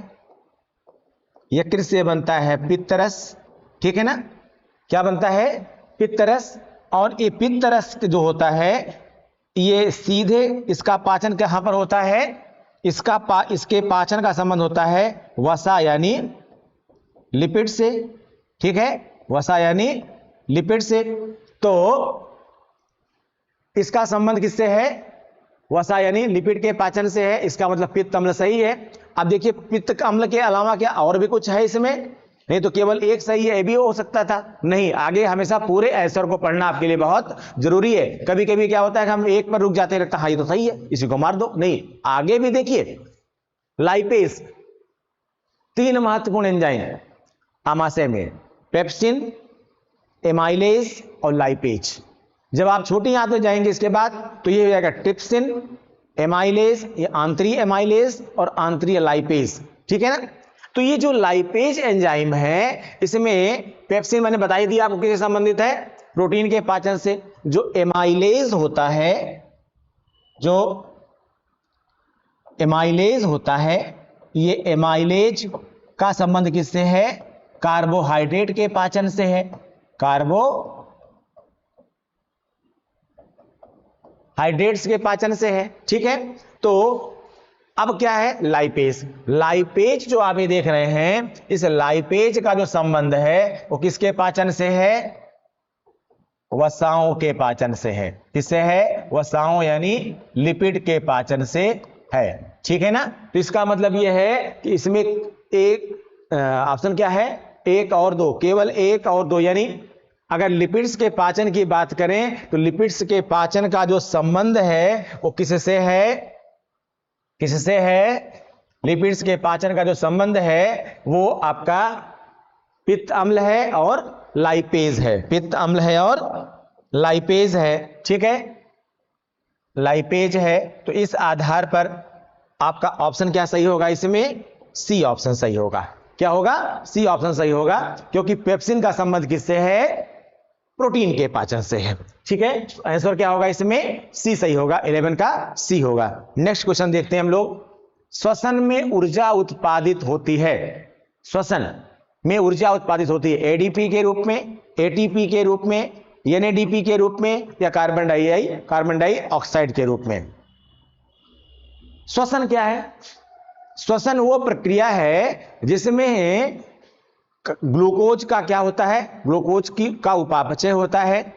S1: यकृत से बनता है पित्तरस। ठीक है ना, क्या बनता है? पित्तरस। और ये पित्तरस जो होता है ये सीधे इसका पाचन कहां पर होता है? इसके पाचन का संबंध होता है वसा यानी लिपिड से। ठीक है, वसा यानी लिपिड से। तो इसका संबंध किससे है? वसा यानी लिपिड के पाचन से है। इसका मतलब पित्त अम्ल सही है। अब देखिए, पित्त अम्ल के अलावा क्या और भी कुछ है इसमें? नहीं तो केवल एक सही है, ये भी हो सकता था। नहीं, आगे हमेशा पूरे आंसर को पढ़ना आपके लिए बहुत जरूरी है। कभी कभी क्या होता है कि हम एक पर रुक जाते हैं, लगता है हाँ ये तो सही है, इसी को मार दो। नहीं, आगे भी देखिए। लाइपेज 3 महत्वपूर्ण एंजाइम आमाशय में, पेप्सिन, एमाइलेज और लाइपेज। जब आप छोटी आंत जाएंगे इसके बाद तो ये हो जाएगा ट्रिप्सिन, एमाइलेज, ये आंतरीय एमाइलेज और आंतरीय लाइपेज। ठीक है ना, तो ये जो लाइपेज एंजाइम है इसमें पेप्सिन मैंने बता ही दिया आपको किससे संबंधित है? प्रोटीन के पाचन से। जो एमाइलेज होता है जो एमाइलेज होता है, ये एमाइलेज का संबंध किससे है? कार्बोहाइड्रेट के पाचन से है, कार्बोहाइड्रेट्स के पाचन से है। ठीक है, तो अब क्या है? लाइपेज। लाइपेज जो आप ये देख रहे हैं, इस लाइपेज का जो संबंध है वो किसके पाचन से है? वसाओं के पाचन से है। किससे है? वसाओं यानी लिपिड के पाचन से है। ठीक है ना? तो इसका मतलब यह है कि इसमें एक ऑप्शन क्या है? एक और दो, केवल एक और दो, यानी अगर लिपिड्स के पाचन की बात करें तो लिपिड्स के पाचन का जो संबंध है वो किससे है? किससे है? लिपिड्स के पाचन का जो संबंध है वो आपका पित्त अम्ल है और लाइपेज है। पित्त अम्ल है और लाइपेज है। ठीक है, लाइपेज है। तो इस आधार पर आपका ऑप्शन क्या सही होगा? इसमें सी ऑप्शन सही होगा। क्या होगा? सी ऑप्शन सही होगा, क्योंकि पेप्सिन का संबंध किससे है? प्रोटीन के पाचन से है। ठीक है, आंसर क्या होगा? इसमें सी सही होगा, 11 का सी होगा। नेक्स्ट क्वेश्चन देखते हैं हम लोग। श्वसन में ऊर्जा उत्पादित होती है, श्वसन में ऊर्जा उत्पादित होती है एडीपी के रूप में, एटीपी के रूप में, एनएडीपी के रूप में, या कार्बन डाइऑक्साइड के रूप में। श्वसन क्या है? श्वसन वो प्रक्रिया है जिसमें ग्लूकोज का क्या होता है? ग्लूकोज का उपापचय होता है,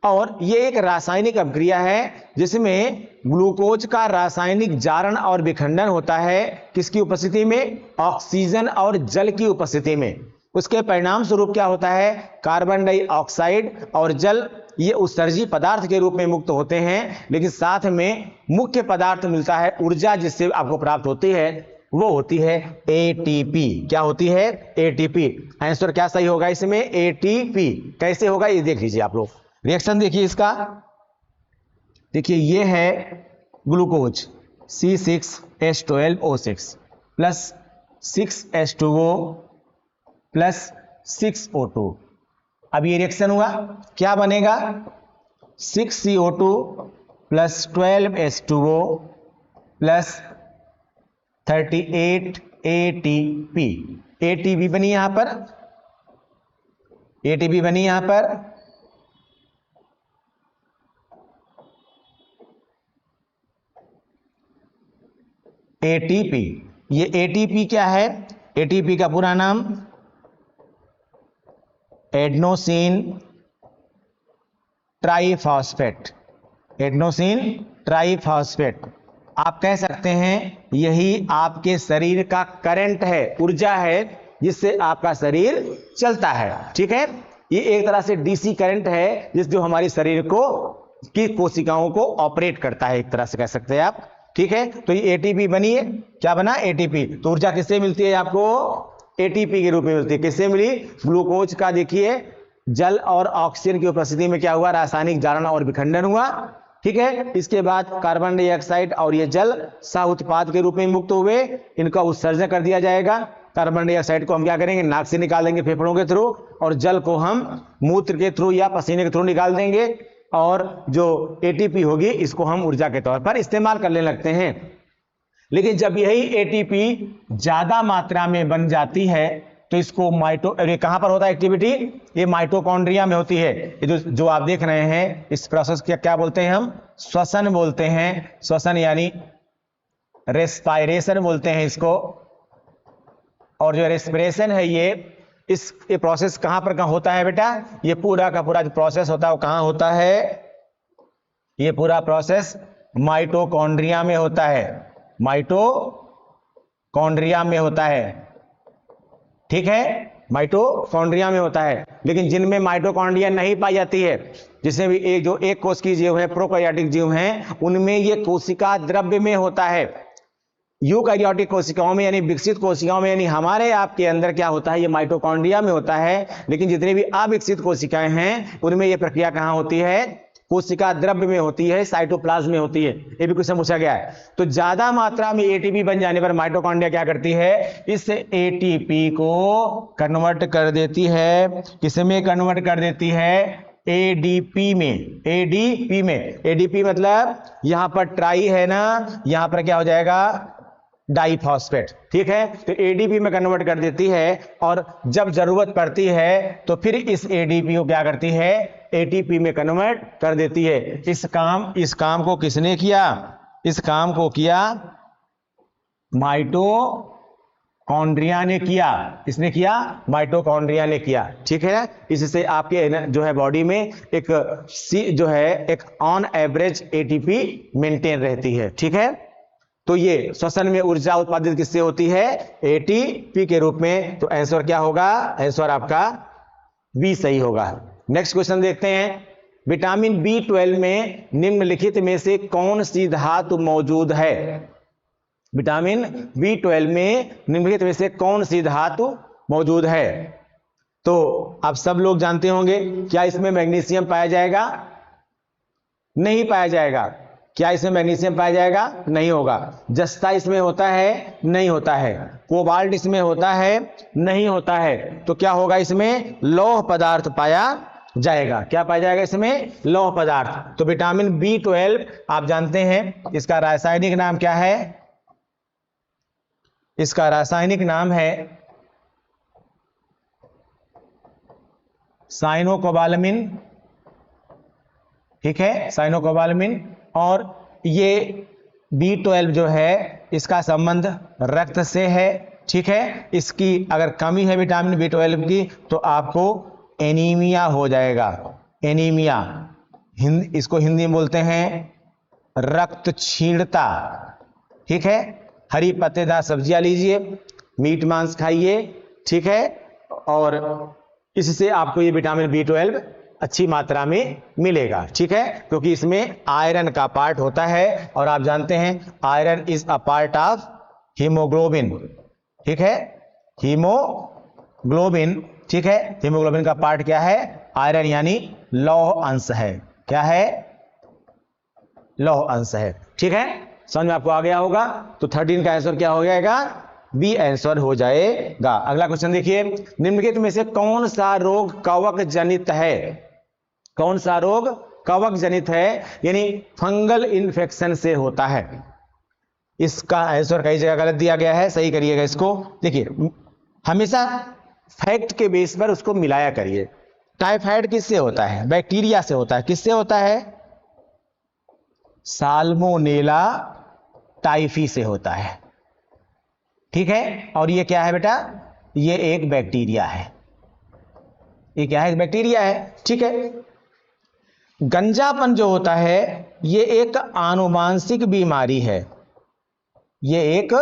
S1: और यह एक रासायनिक अभिक्रिया है जिसमें ग्लूकोज का रासायनिक जारण और विखंडन होता है। किसकी उपस्थिति में? ऑक्सीजन और जल की उपस्थिति में। उसके परिणाम स्वरूप क्या होता है? कार्बन डाइऑक्साइड और जल ये उत्सर्जी पदार्थ के रूप में मुक्त होते हैं, लेकिन साथ में मुख्य पदार्थ मिलता है, ऊर्जा जिससे आपको प्राप्त होती है वो होती है एटीपी। क्या होती है? एटीपी। आंसर क्या सही होगा इसमें? एटीपी। कैसे होगा ये देख लीजिए आप लोग, रिएक्शन देखिए इसका। देखिए ये है glucose C6H12O6 plus 6H2O plus 6O2। अब ये रिएक्शन हुआ, क्या बनेगा? 6CO2 plus 12H2O plus 38 ATP। ATP बनी यहां पर, ATP बनी यहां पर। ATP, ये ATP क्या है? ATP का पूरा नाम एडेनोसिन ट्राइफॉस्फेट, एडेनोसिन ट्राइफॉस्फेट। आप कह सकते हैं यही आपके शरीर का करंट है, ऊर्जा है जिससे आपका शरीर चलता है। ठीक है, ये एक तरह से डीसी करंट है जो हमारे शरीर को की कोशिकाओं को ऑपरेट करता है, एक तरह से कह सकते हैं आप। ठीक है, तो ये एटीपी बनी है। क्या बना? एटीपी। तो ऊर्जा किससे मिलती है आपको? एटीपी के रूप में मिलती है। किससे मिली? ग्लूकोज का देखिए जल और ऑक्सीजन की उपस्थिति में क्या हुआ? रासायनिक जारण और विखंडन हुआ। ठीक है, इसके बाद कार्बन डाइऑक्साइड और ये जल सह उत्पाद के रूप में मुक्त हुए, इनका उत्सर्जन कर दिया जाएगा। कार्बन डाइऑक्साइड को हम क्या करेंगे? नाक से निकाल देंगे फेफड़ों के थ्रू, और जल को हम मूत्र के थ्रू या पसीने के थ्रू निकाल देंगे, और जो एटीपी होगी इसको हम ऊर्जा के तौर पर इस्तेमाल करने लगते हैं। लेकिन जब यही एटीपी ज्यादा मात्रा में बन जाती है तो इसको ये कहां पर होता है एक्टिविटी? ये माइटोकॉन्ड्रिया में होती है। ये जो आप देख रहे हैं इस प्रोसेस को क्या बोलते हैं? हम श्वसन बोलते हैं। श्वसन यानी रेस्पायरेशन बोलते हैं इसको। और जो रेस्पिरेशन है ये प्रोसेस कहां पर होता है बेटा? ये पूरा का पूरा जो प्रोसेस होता है वो कहां होता है? ये पूरा प्रोसेस माइटोकॉन्ड्रिया में होता है, माइटोकॉन्ड्रिया में होता है। ठीक है, माइटोकॉन्ड्रिया में होता है। लेकिन जिनमें माइटोकॉन्ड्रिया नहीं पाई जाती है, जिसमें भी एक कोश की जीव है, प्रोकैरियोटिक जीव हैं, उनमें ये कोशिका द्रव्य में होता है। यूकैरियोटिक कोशिकाओं में यानी विकसित कोशिकाओं में, यानी हमारे आपके अंदर क्या होता है? ये माइटोकॉन्ड्रिया में होता है। लेकिन जितने भी अविकसित कोशिकाएं हैं उनमें ये प्रक्रिया कहां होती है? कोशिका द्रव्य में होती है, साइटोप्लाज्म में होती है। ये भी क्वेश्चन पूछा गया है। तो ज्यादा मात्रा में एटीपी बन जाने पर माइटोकॉन्ड्रिया क्या करती है? इस एटीपी को कन्वर्ट कर देती है, किसमें कन्वर्ट कर देती है? एडीपी में, एडीपी में, एडीपी मतलब यहां पर ट्राई है ना, यहां पर क्या हो जाएगा, डाइफॉस्फेट, ठीक है। तो एडीपी में कन्वर्ट कर देती है और जब जरूरत पड़ती है तो फिर इस एडीपी को क्या करती है, एटीपी में कन्वर्ट कर देती है। इस काम को किसने किया, इस काम को किया माइटोकॉन्ड्रिया ने किया। इसने किया, माइटोकॉन्ड्रिया ने किया, ठीक है। इससे आपके जो है बॉडी में एक जो है एक ऑन एवरेज एटीपी मेंटेन रहती है, ठीक है। तो ये श्वसन में ऊर्जा उत्पादित किससे होती है, एटीपी के रूप में। तो आंसर क्या होगा, आंसर आपका बी सही होगा। नेक्स्ट क्वेश्चन देखते हैं। विटामिन B12 में निम्नलिखित में से कौन सी धातु मौजूद है। विटामिन B12 में निम्नलिखित में से कौन सी धातु मौजूद है। तो आप सब लोग जानते होंगे, क्या इसमें मैग्नीशियम पाया जाएगा, नहीं पाया जाएगा। क्या इसमें मैग्नीशियम पाया जाएगा, नहीं होगा। जस्ता इसमें होता है, नहीं होता है। कोबाल्ट इसमें होता है, नहीं होता है। तो क्या होगा, इसमें लौह पदार्थ पाया जाएगा। क्या पाया जाएगा इसमें, लौह पदार्थ। तो विटामिन B12 आप जानते हैं, इसका रासायनिक नाम क्या है, इसका रासायनिक नाम है साइनोकोबालामिन, ठीक है, साइनोकोबालामिन। और ये B12 जो है इसका संबंध रक्त से है, ठीक है। इसकी अगर कमी है विटामिन B12 की तो आपको एनीमिया हो जाएगा, एनीमिया। इसको हिंदी में बोलते हैं रक्त क्षीणता, ठीक है। हरी पत्तेदार सब्जियां लीजिए, मीट मांस खाइए, ठीक है। और इससे आपको ये विटामिन B12 अच्छी मात्रा में मिलेगा, ठीक है, क्योंकि इसमें आयरन का पार्ट होता है। और आप जानते हैं iron is a part of haemoglobin, ठीक है, हीमोग्लोबिन, ठीक है। हीमोग्लोबिन का पार्ट क्या है, आयरन, यानी लौह अंश है। क्या है, लौह अंश है, ठीक है। समझ में आपको आ गया होगा। तो 13 का आंसर क्या हो जाएगा, बी आंसर हो जाएगा। अगला क्वेश्चन देखिए। निम्नलिखित में से कौन सा रोग कवक जनित है। कौन सा रोग कवक जनित है, यानी फंगल इन्फेक्शन से होता है। इसका आंसर कई जगह गलत दिया गया है, सही करिएगा इसको। देखिए, हमेशा फैक्ट के बेस पर उसको मिलाया करिए। टाइफाइड किससे होता है, बैक्टीरिया से होता है। किससे होता है, साल्मोनेला टाइफी से होता है, ठीक है। और ये क्या है बेटा, ये एक बैक्टीरिया है। ये क्या है, बैक्टीरिया है, ठीक है। गंजापन जो होता है ये एक आनुवांशिक बीमारी है। ये एक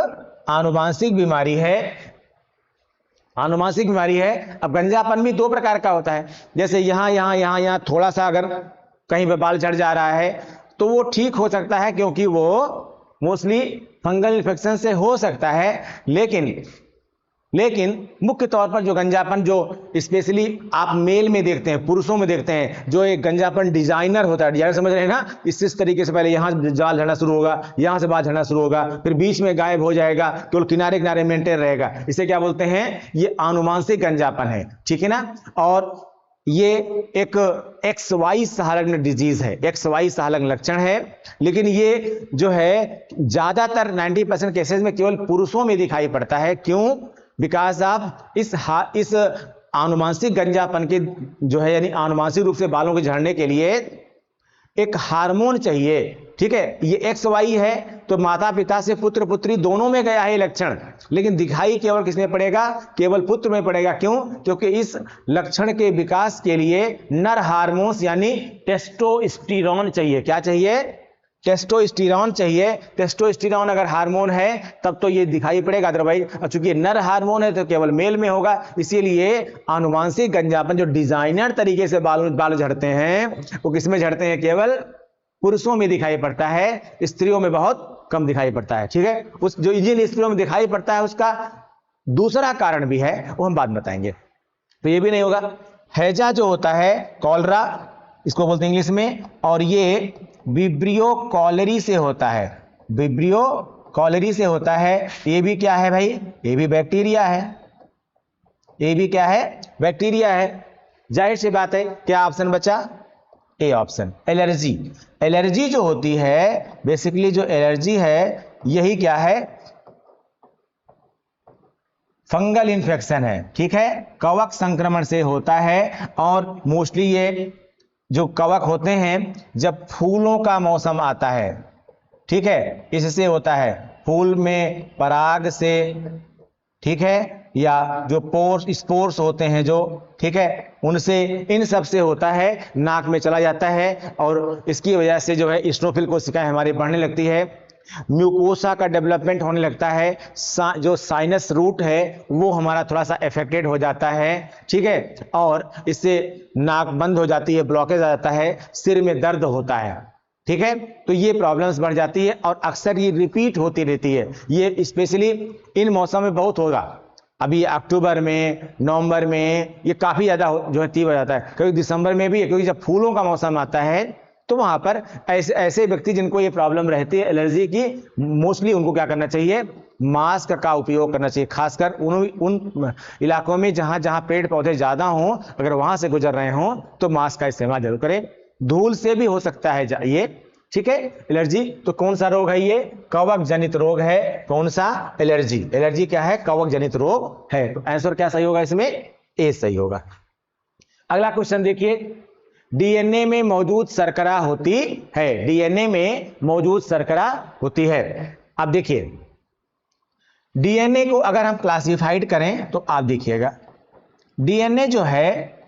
S1: आनुवांशिक बीमारी है, आनुवांशिक बीमारी है। अब गंजापन भी दो प्रकार का होता है। जैसे यहां थोड़ा सा अगर कहीं पे बाल झड़ जा रहा है तो वो ठीक हो सकता है, क्योंकि वो मोस्टली फंगल इन्फेक्शन से हो सकता है। लेकिन मुख्य तौर पर जो गंजापन, जो स्पेशली आप मेल में देखते हैं, पुरुषों में देखते हैं, जो एक गंजापन डिजाइनर होता है, डिजाइनर समझ रहे हैं ना, इस तरीके से पहले यहां बाल झड़ना शुरू होगा, यहां से बाल झड़ना शुरू होगा, फिर बीच में गायब हो जाएगा, केवल किनारे किनारे मेंटेन रहेगा। इसे क्या बोलते हैं, ये आनुवांशिक गंजापन है, ठीक है ना। और ये एक XY संलग्न डिजीज है, XY संलग्न लक्षण है। लेकिन ये जो है ज्यादातर 90% केसेस में केवल पुरुषों में दिखाई पड़ता है। क्यों, बिकॉज ऑफ इस आनुवांशिक गंजापन के जो है, यानी आनुवांशिक रूप से बालों के झड़ने के लिए एक हार्मोन चाहिए, ठीक है। ये XY है, तो माता पिता से पुत्र पुत्री दोनों में गया है लक्षण, लेकिन दिखाई केवल किसमें पड़ेगा, केवल पुत्र में पड़ेगा। क्यों, क्योंकि इस लक्षण के विकास के लिए नर हार्मोन्स यानी टेस्टोस्टेरोन चाहिए। क्या चाहिए, टेस्टोस्टेरोन चाहिए। टेस्टोस्टेरोन अगर हार्मोन है तब तो ये दिखाई पड़ेगा, अदरवाइज चूंकि नर हार्मोन है तो केवल मेल में होगा। इसीलिए आनुवांशिक गंजापन जो डिजाइनर तरीके से बाल झड़ते हैं वो किसमें झड़ते हैं, केवल पुरुषों में दिखाई पड़ता है, स्त्रियों में बहुत कम दिखाई पड़ता है, ठीक है। उस जो जिन स्त्रियों में दिखाई पड़ता है उसका दूसरा कारण भी है, वो हम बाद में बताएंगे। तो ये भी नहीं होगा। हैजा जो होता है, कॉलरा इसको बोलते हैं इंग्लिश में, और ये विब्रियो कॉलेरी से होता है। विब्रियो कॉलेरी से होता है। ये भी क्या है भाई, ये भी बैक्टीरिया है। ये भी क्या है, बैक्टीरिया है। जाहिर सी बात है, क्या ऑप्शन बचा? A option, allergy. एलर्जी जो होती है, बेसिकली जो एलर्जी है यही क्या है? फंगल इन्फेक्शन है, ठीक है, कवक संक्रमण से होता है। और मोस्टली ये जो कवक होते हैं जब फूलों का मौसम आता है, ठीक है, इससे होता है, फूल में पराग से, ठीक है, या जो स्पोर्स होते हैं जो, ठीक है, उनसे, इन सब से होता है, नाक में चला जाता है और इसकी वजह से जो है स्नोफिल कोशिकाएं हमारी बढ़ने लगती है, म्यूकोसा का डेवलपमेंट होने लगता है, जो साइनस रूट है वो हमारा थोड़ा सा अफेक्टेड हो जाता है, ठीक है, और इससे नाक बंद हो जाती है, ब्लॉकेज आ जाता है, सिर में दर्द होता है, ठीक है। तो ये प्रॉब्लम्स बढ़ जाती है और अक्सर ये रिपीट होती रहती है। ये स्पेशली इन मौसम में बहुत होगा, अभी अक्टूबर में, नवंबर में ये काफी ज्यादा जो है तीव्र हो जाता है, क्योंकि दिसंबर में भी है, क्योंकि जब फूलों का मौसम आता है तो वहां पर ऐसे व्यक्ति जिनको ये प्रॉब्लम रहती है एलर्जी की, मोस्टली उनको क्या करना चाहिए? मास्क का उपयोग करना चाहिए, खासकर उन इलाकों में जहां जहां पेड़ पौधे ज्यादा हों, अगर वहां से गुजर रहे हों तो मास्क का इस्तेमाल जरूर करें। धूल से भी हो सकता है ये, ठीक है, एलर्जी। तो कौन सा रोग है ये? कवक जनित रोग है। कौन सा? एलर्जी। एलर्जी क्या है? कवक जनित रोग है। तो आंसर क्या सही होगा इसमें? ए सही होगा। अगला क्वेश्चन देखिए, डीएनए में मौजूद शर्करा होती है। डीएनए में मौजूद शर्करा होती है। अब देखिए, डीएनए को अगर हम क्लासिफाइड करें तो आप देखिएगा, डीएनए जो है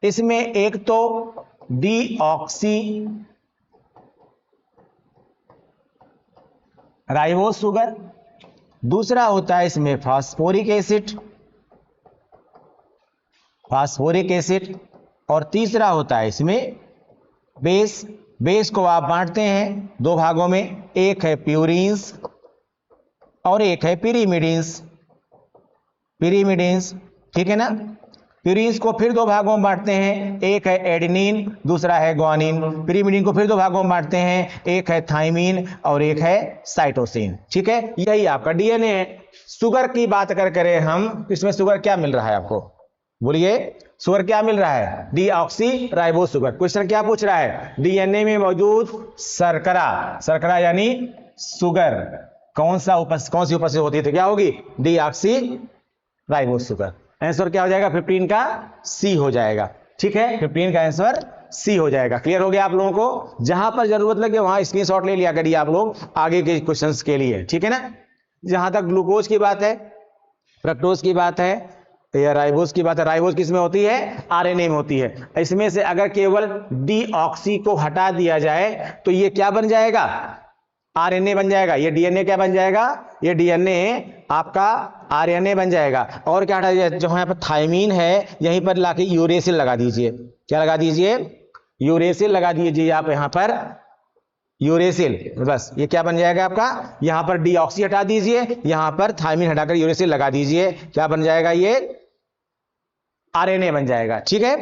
S1: इसमें एक तो डीऑक्सी राइबोस शुगर, दूसरा होता है इसमें फास्फोरिक एसिड, और तीसरा होता है इसमें बेस। बेस को आप बांटते हैं दो भागों में, एक है प्यूरिन्स और एक है पिरीमिडिन्स, ठीक है ना। प्यूरिन्स को फिर दो भागों में बांटते हैं, एक है एडेनिन, दूसरा है ग्वानिन। पिरीमिडिन को फिर दो भागों में बांटते हैं, एक है थाइमिन और एक है साइटोसिन, ठीक है। यही आपका डीएनए है। शुगर की बात करें हम, इसमें शुगर क्या मिल रहा है आपको? बोलिए, शुगर क्या मिल रहा है? Deoxy ribose sugar. क्वेश्चन क्या पूछ रहा है? डीएनए में मौजूद शर्करा यानी शुगर कौन सी उपस्थित होती है? तो क्या होगी? Deoxy ribose sugar. आंसर क्या हो जाएगा? 15 का सी हो जाएगा, ठीक है, 15 का आंसर सी हो जाएगा। क्लियर हो गया आप लोगों को? जहां पर जरूरत लगे वहां स्क्रीनशॉट ले लिया करिए आप लोग आगे के क्वेश्चंस के लिए, ठीक है ना। जहां तक ग्लूकोज की बात है, फ्रक्टोज की बात है या राइबोस की बात है, राइबोस किसमें होती है? आरएनए में होती है। इसमें से अगर केवल डीऑक्सी को हटा दिया जाए तो ये क्या बन जाएगा? आरएनए बन जाएगा। ये डीएनए क्या बन जाएगा? ये डीएनए आपका आरएनए बन जाएगा। और क्या हटा दिया? जो यहाँ पर थाइमीन है यहीं पर लाके यूरेसिल लगा दीजिए। क्या लगा दीजिए? यूरेसिल लगा दीजिए आप यहाँ पर, यूरेसिल। बस ये क्या बन जाएगा आपका? यहाँ पर डीऑक्सी हटा दीजिए, यहाँ पर थाइमीन हटाकर यूरेसिल लगा दीजिए। क्या बन जाएगा? ये आरएनए बन जाएगा, ठीक है।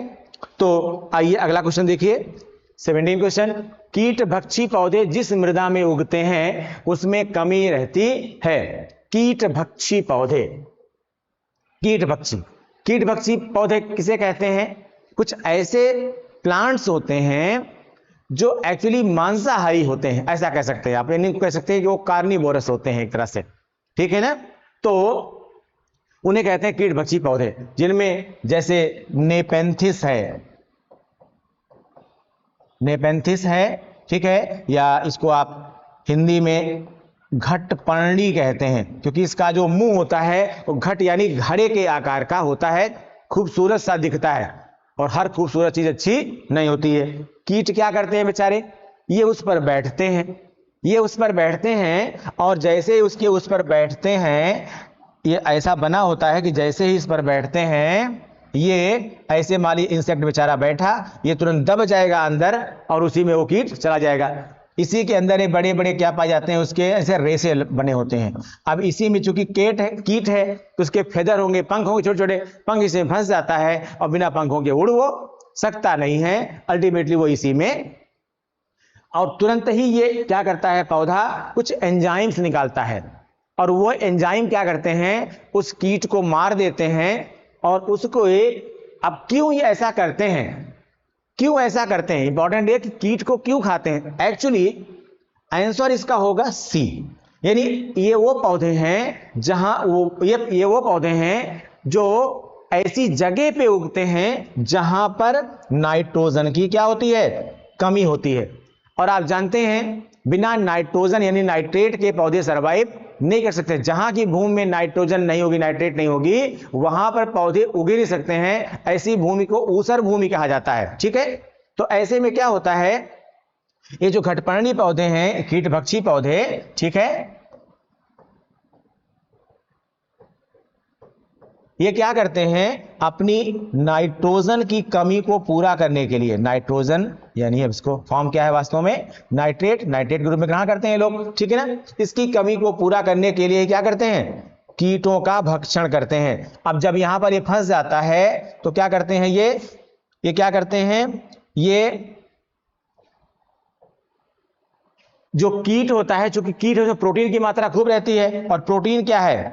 S1: तो आइए अगला क्वेश्चन देखिए, 17 क्वेश्चन। कीट भक्षी पौधे जिस मृदा में उगते हैं उसमें कमी रहती है। कीट भक्षी पौधे, कीट भक्षी पौधे किसे कहते हैं? कुछ ऐसे प्लांट्स होते हैं जो एक्चुअली मांसाहारी होते हैं, ऐसा कह सकते हैं आप। यानी कह सकते हैं कि वो कार्निवोरस होते हैं एक तरह से, ठीक है ना। तो उन्हें कहते हैं कीट भक्षी पौधे, जिनमें जैसे नेपेंथिस है, ठीक है, या इसको आप हिंदी में घटपर्णी कहते हैं, क्योंकि इसका जो मुंह होता है वो घट यानी घड़े के आकार का होता है, खूबसूरत सा दिखता है, और हर खूबसूरत चीज अच्छी नहीं होती है। कीट क्या करते हैं बेचारे? ये उस पर बैठते हैं, और जैसे ही उसके उस पर बैठते हैं, ये ऐसा बना होता है कि जैसे ही इस पर बैठते हैं, ये ऐसे माली इंसेक्ट बेचारा बैठा, ये तुरंत दब जाएगा अंदर और उसी में वो कीट चला जाएगा। इसी के अंदर ये बड़े बड़े क्या पाए जाते हैं? उसके ऐसे रेसे बने होते हैं। अब इसी में चूंकि कीट है तो उसके फेदर होंगे, पंख होंगे, छोटे छोटे पंख इसमें फंस जाता है और बिना पंखों के उड़ वो सकता नहीं है। अल्टीमेटली वो इसी में, और तुरंत ही ये क्या करता है? पौधा कुछ एंजाइम्स निकालता है, और वो एंजाइम क्या करते हैं? उस कीट को मार देते हैं और उसको एक अब क्यों ये ऐसा करते हैं, क्यों ऐसा करते हैं, इंपॉर्टेंट है कि कीट को क्यों खाते हैं। एक्चुअली आंसर इसका होगा सी, यानी ये वो पौधे हैं जहां ये वो पौधे हैं जो ऐसी जगह पे उगते हैं जहां पर नाइट्रोजन की क्या होती है, कमी होती है। और आप जानते हैं बिना नाइट्रोजन यानी नाइट्रेट के पौधे सरवाइव नहीं कर सकते। जहां की भूमि में नाइट्रोजन नहीं होगी, नाइट्रेट नहीं होगी, वहां पर पौधे उग नहीं सकते हैं। ऐसी भूमि को ऊसर भूमि कहा जाता है। ठीक है, तो ऐसे में क्या होता है, ये जो घटपर्णी पौधे हैं, कीटभक्षी पौधे, ठीक है, ये क्या करते हैं, अपनी नाइट्रोजन की कमी को पूरा करने के लिए, नाइट्रोजन यानी अब इसको फॉर्म क्या है वास्तव में, नाइट्रेट, नाइट्रेट के रूप में ग्रहण करते हैं लोग, ठीक है ना। इसकी कमी को पूरा करने के लिए क्या करते हैं, कीटों का भक्षण करते हैं। अब जब यहां पर ये फंस जाता है तो क्या करते हैं, ये क्या करते हैं, ये जो कीट होता है, चूंकि कीट है, जो प्रोटीन की मात्रा खूब रहती है, और प्रोटीन क्या है,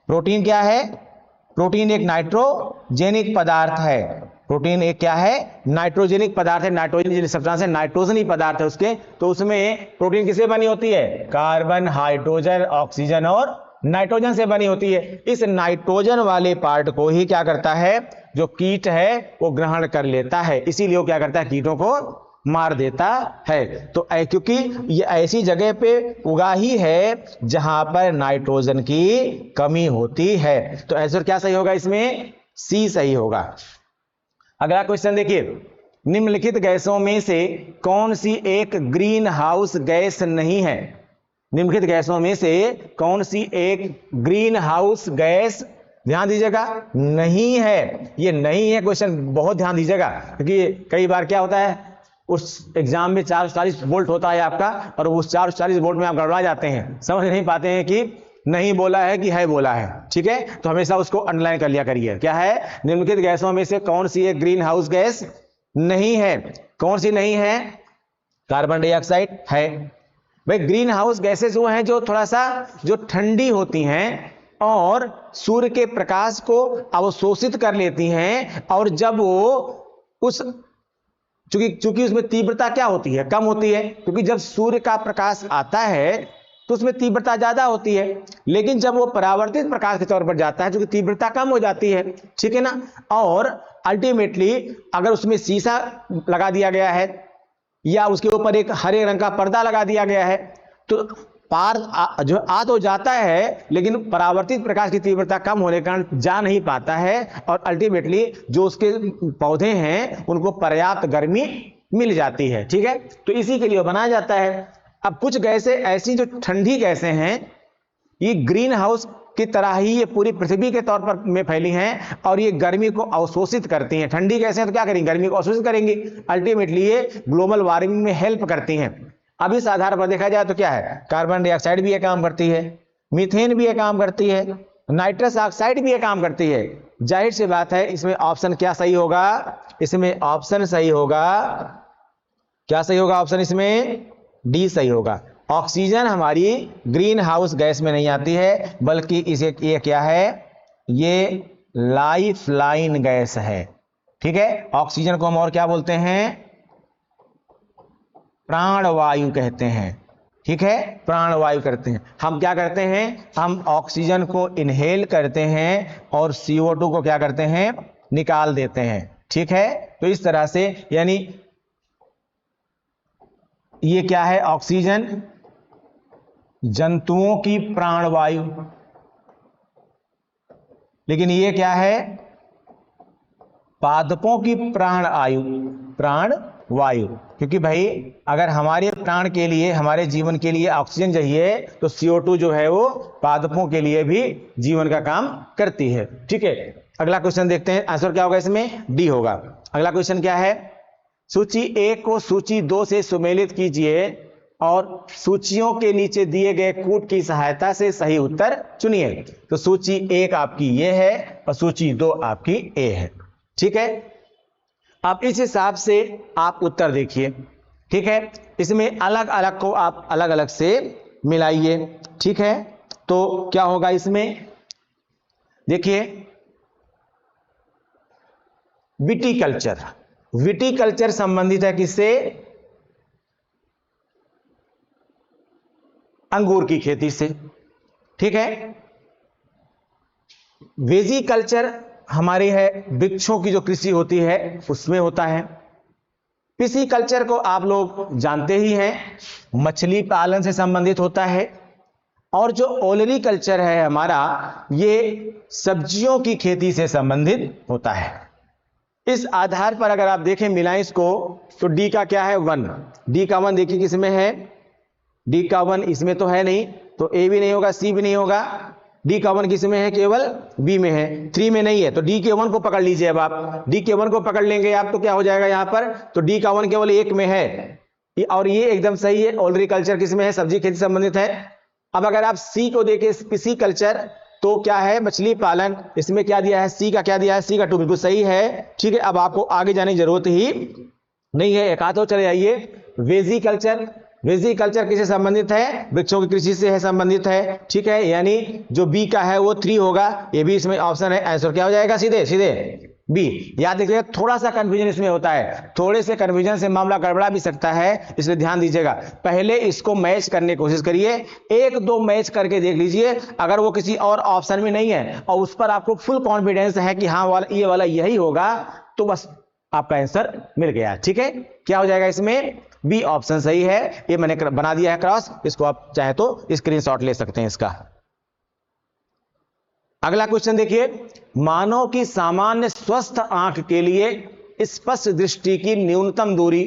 S1: प्रोटीन क्या है, प्रोटीन एक नाइट्रोजेनिक पदार्थ है। प्रोटीन एक क्या है, नाइट्रोजेनिक पदार्थ है, नाइट्रोजन सब्सटेंस है, नाइट्रोजन ही पदार्थ है उसके। तो उसमें प्रोटीन किससे बनी होती है, कार्बन, हाइड्रोजन, ऑक्सीजन और नाइट्रोजन से बनी होती है। इस नाइट्रोजन वाले पार्ट को ही क्या करता है, जो कीट है वो ग्रहण कर लेता है, इसीलिए वो क्या करता है, कीटों को मार देता है। तो क्योंकि ये ऐसी जगह पे उगा ही है जहां पर नाइट्रोजन की कमी होती है। तो आंसर क्या सही होगा इसमें, सी सही होगा। अगला क्वेश्चन देखिए, निम्नलिखित गैसों में से कौन सी एक ग्रीन हाउस गैस नहीं है। निम्नलिखित गैसों में से कौन सी एक ग्रीन हाउस गैस, ध्यान दीजिएगा, नहीं है। ये नहीं है क्वेश्चन बहुत ध्यान दीजिएगा, क्योंकि कई बार क्या होता है, उस एग्जाम में 440 वोल्ट होता है आपका, और उस 440 वोल्ट में आप गड़बड़ा जाते हैं, समझ नहीं पाते हैं कि नहीं बोला है कि है बोला है। ठीक है, तो हमेशा उसको अंडरलाइन कर लिया करिए। क्या है, निम्नलिखित गैसों में से कौन सी एक ग्रीन हाउस गैस नहीं है। कौन सी नहीं है, कार्बन डाइऑक्साइड है। भाई ग्रीन हाउस गैसेस वो हैं जो थोड़ा सा जो ठंडी होती हैं और सूर्य के प्रकाश को अवशोषित कर लेती हैं, और जब वो उस चूंकि उसमें तीव्रता क्या होती है, कम होती है, क्योंकि जब सूर्य का प्रकाश आता है तो उसमें तीव्रता ज्यादा होती है, लेकिन जब वो परावर्तित प्रकाश के तौर पर जाता है, चूंकि तीव्रता कम हो जाती है, ठीक है ना। और अल्टीमेटली अगर उसमें शीशा लगा दिया गया है या उसके ऊपर एक हरे रंग का पर्दा लगा दिया गया है, तो पार जो आ तो जाता है, लेकिन परावर्तित प्रकाश की तीव्रता कम होने के कारण जा नहीं पाता है, और अल्टीमेटली जो उसके पौधे हैं उनको पर्याप्त गर्मी मिल जाती है। ठीक है, तो इसी के लिए बनाया जाता है। अब कुछ गैसें ऐसी जो ठंडी गैसें हैं, ये ग्रीन हाउस की तरह ही ये पूरी पृथ्वी के तौर पर में फैली हैं, और ये गर्मी को अवशोषित करती हैं। ठंडी गैसें तो क्या करेंगी, गर्मी को अवशोषित करेंगी, अल्टीमेटली ये ग्लोबल वार्मिंग में हेल्प करती हैं। अब इस आधार पर देखा जाए तो क्या है, कार्बन डाइऑक्साइड भी ये काम करती है, मीथेन भी ये काम करती है, नाइट्रस ऑक्साइड भी ये काम करती है। जाहिर सी बात है इसमें ऑप्शन क्या सही होगा, इसमें ऑप्शन सही होगा, क्या सही होगा ऑप्शन, इसमें डी सही होगा। ऑक्सीजन हमारी ग्रीन हाउस गैस में नहीं आती है, बल्कि इसे ये क्या है, ये लाइफ लाइन गैस है। ठीक है, ऑक्सीजन को हम और क्या बोलते हैं, प्राणवायु कहते हैं। ठीक है, प्राणवायु करते हैं। हम क्या करते हैं, हम ऑक्सीजन को इनहेल करते हैं और CO2 को क्या करते हैं, निकाल देते हैं। ठीक है, तो इस तरह से यानी ये क्या है, ऑक्सीजन जंतुओं की प्राणवायु, लेकिन ये क्या है, पादपों की प्राणवायु, प्राणवायु। क्योंकि भाई अगर हमारे प्राण के लिए, हमारे जीवन के लिए ऑक्सीजन चाहिए, तो CO2 जो है वो पादपों के लिए भी जीवन का काम करती है। ठीक है, अगला क्वेश्चन देखते हैं, आंसर क्या होगा इसमें, डी होगा। अगला क्वेश्चन क्या है, सूची 1 को सूची 2 से सुमेलित कीजिए और सूचियों के नीचे दिए गए कूट की सहायता से सही उत्तर चुनिए। तो सूची 1 आपकी ये है और सूची 2 आपकी ए है। ठीक है, अब इस हिसाब से आप उत्तर देखिए। ठीक है, इसमें अलग अलग को आप अलग अलग से मिलाइए। ठीक है, तो क्या होगा इसमें, देखिए विटीकल्चर। विटीकल्चर संबंधित है किससे? अंगूर की खेती से। ठीक है। वेजिकल्चर हमारी है वृक्षों की जो कृषि होती है उसमें होता है। पिसीकल्चर को आप लोग जानते ही हैं, मछली पालन से संबंधित होता है। और जो ओलरीकल्चर है हमारा, ये सब्जियों की खेती से संबंधित होता है। इस आधार पर अगर आप देखें मिलाएं इसको, तो डी का क्या है? 1। डी का 1 देखिए किसमें है? डी का 1 इसमें तो है नहीं, तो ए भी नहीं होगा, सी भी नहीं होगा। डी का 1 किसमें है? केवल बी में है, 3 में नहीं है। तो डी के 1 को पकड़ लीजिए। अब आप डी के 1 को पकड़ लेंगे आप, तो क्या हो जाएगा यहां पर? तो डी का 1 केवल 1 में है, और ये एकदम सही है। ओलरीकल्चर किसमें है? सब्जी खेती से संबंधित है। अब अगर आप सी को देखें, पिसीकल्चर, तो क्या है? मछली पालन। इसमें क्या दिया है? सी का क्या दिया है? सी का 2 बिल्कुल सही है। ठीक है, अब आपको आगे जाने की जरूरत ही नहीं है। एक हाथों चले आइए। वेजिकल्चर। वेजिकल्चर किससे संबंधित है? वृक्षों की कृषि से है संबंधित है। ठीक है, यानी जो बी का है वो 3 होगा। ये भी इसमें ऑप्शन है, आंसर क्या हो जाएगा? सीधे सीधे बी। याद रखिएगा, थोड़ा सा कंफ्यूजन इसमें होता है, थोड़े से कंफ्यूजन से मामला गड़बड़ा भी सकता है, इसलिए ध्यान दीजिएगा। पहले इसको मैच करने की कोशिश करिए, 1-2 मैच करके देख लीजिए। अगर वो किसी और ऑप्शन में नहीं है और उस पर आपको फुल कॉन्फिडेंस है कि हाँ ये वाला यही होगा, तो बस आपका आंसर मिल गया। ठीक है, क्या हो जाएगा इसमें? बी ऑप्शन सही है। ये मैंने बना दिया है क्रॉस, इसको आप चाहे तो स्क्रीनशॉट ले सकते हैं इसका। अगला क्वेश्चन देखिए, मानव की सामान्य स्वस्थ आंख के लिए स्पष्ट दृष्टि की न्यूनतम दूरी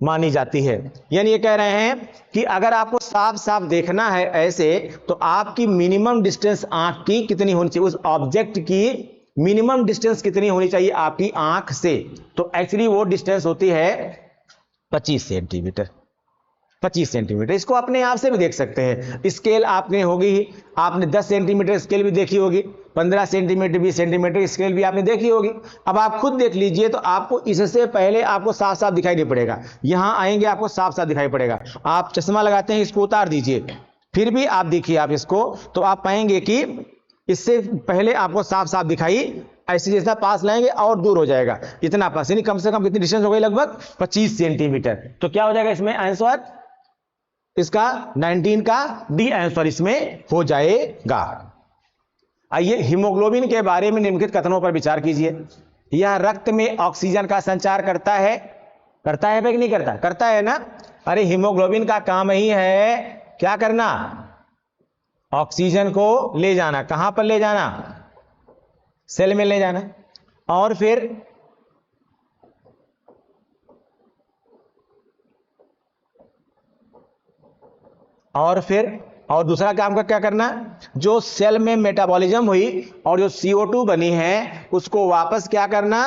S1: मानी जाती है। यानी ये कह रहे हैं कि अगर आपको साफ साफ देखना है ऐसे, तो आपकी मिनिमम डिस्टेंस आंख की कितनी होनी चाहिए? उस ऑब्जेक्ट की मिनिमम डिस्टेंस कितनी होनी चाहिए आपकी आंख से? तो एक्चुअली वो डिस्टेंस होती है 25 सेंटीमीटर। 25 सेंटीमीटर। इसको अपने आप से भी देख सकते हैं। स्केल आपने होगी ही, आपने 10 सेंटीमीटर स्केल भी देखी होगी, 15 सेंटीमीटर 20 सेंटीमीटर स्केल भी आपने देखी होगी। अब आप खुद देख लीजिए, तो आपको इससे पहले आपको साफ साफ दिखाई नहीं पड़ेगा। यहां आएंगे आपको साफ साफ दिखाई पड़ेगा। आप चश्मा लगाते हैं, इसको उतार दीजिए, फिर भी आप देखिए आप इसको, तो आप पाएंगे कि इससे पहले आपको साफ साफ दिखाई, ऐसे जैसा पास लाएंगे और दूर हो जाएगा। इतना पास, यानी कम से कम कितनी डिस्टेंस हो गई? लगभग 25 सेंटीमीटर। तो क्या हो जाएगा इसमें आंसर? इसका 19 का डी आंसर इसमें हो जाएगा। आइए हीमोग्लोबिन के बारे में निम्नलिखित कथनों पर विचार कीजिए। यह रक्त में ऑक्सीजन का संचार करता है। करता है कि नहीं करता? करता है ना। अरे हीमोग्लोबिन का काम ही है क्या करना? ऑक्सीजन को ले जाना। कहां पर ले जाना? सेल में ले जाना। और फिर और दूसरा काम का क्या करना? जो सेल में मेटाबॉलिज्म हुई और जो CO2 बनी है, उसको वापस क्या करना?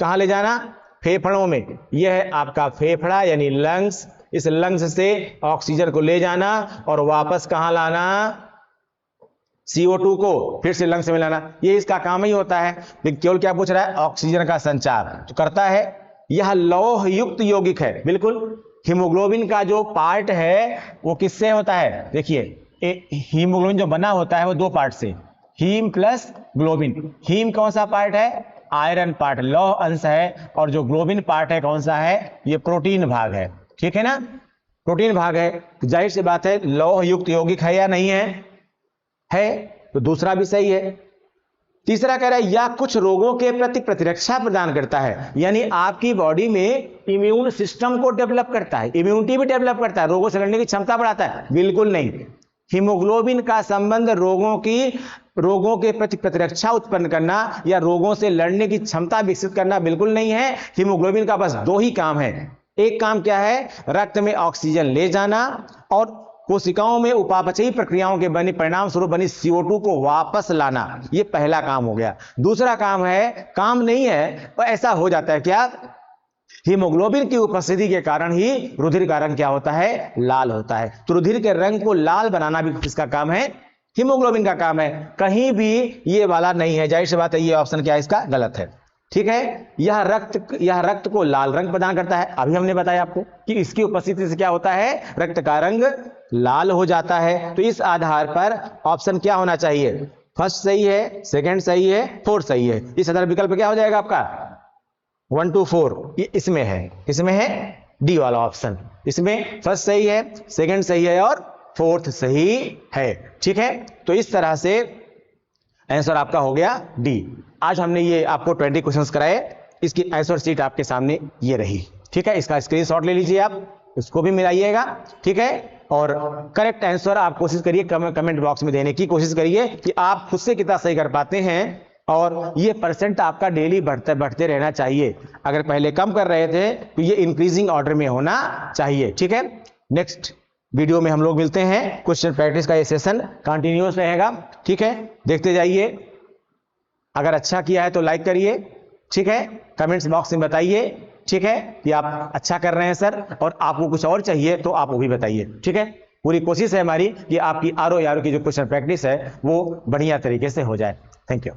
S1: कहां ले जाना? फेफड़ों में। यह है आपका फेफड़ा यानी लंग्स। इस लंग्स से ऑक्सीजन को ले जाना और वापस कहां लाना? CO2 को फिर से लंग्स में लाना। ये इसका काम ही होता है। केवल क्या पूछ रहा है? ऑक्सीजन का संचार तो करता है। यह लौह युक्त यौगिक है। बिल्कुल, हीमोग्लोबिन का जो पार्ट है वो किससे होता है? देखिए, हीमोग्लोबिन जो बना होता है वो 2 पार्ट से, हीम प्लस ग्लोबिन। हीम कौन सा पार्ट है? आयरन पार्ट, लौह अंश है। और जो ग्लोबिन पार्ट है कौन सा है? ये प्रोटीन भाग है। ठीक है ना, प्रोटीन भाग है। जाहिर सी बात है लौह युक्त यौगिक है या नहीं है? तो दूसरा भी सही है। तीसरा कह रहा है यह कुछ रोगों के प्रति प्रतिरक्षा प्रदान करता है, यानी आपकी बॉडी में इम्यून सिस्टम को डेवलप करता है, इम्यूनिटी भी डेवलप करता है, रोगों से लड़ने की क्षमता बढ़ाता है। बिल्कुल नहीं। हीमोग्लोबिन का संबंध रोगों के प्रति प्रतिरक्षा उत्पन्न करना या रोगों से लड़ने की क्षमता विकसित करना बिल्कुल नहीं है। हीमोग्लोबिन का बस 2 ही काम है। एक काम क्या है? रक्त में ऑक्सीजन ले जाना और कोशिकाओं में उपापचयी प्रक्रियाओं के परिणाम स्वरूप बनी CO2 को वापस लाना। यह पहला काम हो गया। दूसरा काम है, काम नहीं है, तो ऐसा हो जाता है क्या? हीमोग्लोबिन की उपस्थिति के कारण ही रुधिर का रंग क्या होता है? लाल होता है। तो रुधिर के रंग को लाल बनाना भी किसका काम है? हीमोग्लोबिन का काम है। कहीं भी ये वाला नहीं है। जाहिर सी बात है ये ऑप्शन क्या है इसका? गलत है। ठीक है, यह रक्त को लाल रंग प्रदान करता है। अभी हमने बताया आपको कि इसकी उपस्थिति से क्या होता है? रक्त का रंग लाल हो जाता है। तो इस आधार पर ऑप्शन क्या होना चाहिए? फर्स्ट सही है, सेकंड सही है, फोर्थ सही है। इस आधार विकल्प क्या हो जाएगा आपका? 1 to 4 ये इसमें है डी वाला ऑप्शन। इसमें फर्स्ट सही है, सेकंड सही है और फोर्थ सही है। ठीक है, तो इस तरह से आंसर आपका हो गया डी। आज हमने ये आपको 20 क्वेश्चंस कराए, इसकी आंसर शीट आपके सामने ये रही। ठीक है, इसका स्क्रीनशॉट ले लीजिए, आप इसको भी मिलाइएगा। ठीक है, और करेक्ट आंसर आप कोशिश करिए कमेंट बॉक्स में देने की कोशिश करिए कि आप खुद से कितना सही कर पाते हैं, और ये परसेंट आपका डेली बढ़ते रहना चाहिए। अगर पहले कम कर रहे थे तो ये इंक्रीजिंग ऑर्डर में होना चाहिए। ठीक है, नेक्स्ट वीडियो में हम लोग मिलते हैं। क्वेश्चन प्रैक्टिस का ये सेशन कंटिन्यूअस रहेगा। ठीक है, देखते जाइए। अगर अच्छा किया है तो लाइक करिए। ठीक है, कमेंट्स बॉक्स में बताइए। ठीक है, कि आप अच्छा कर रहे हैं सर, और आपको कुछ और चाहिए तो आप वो भी बताइए। ठीक है, पूरी कोशिश है हमारी कि आपकी आरओ की जो क्वेश्चन प्रैक्टिस है वो बढ़िया तरीके से हो जाए। Thank you.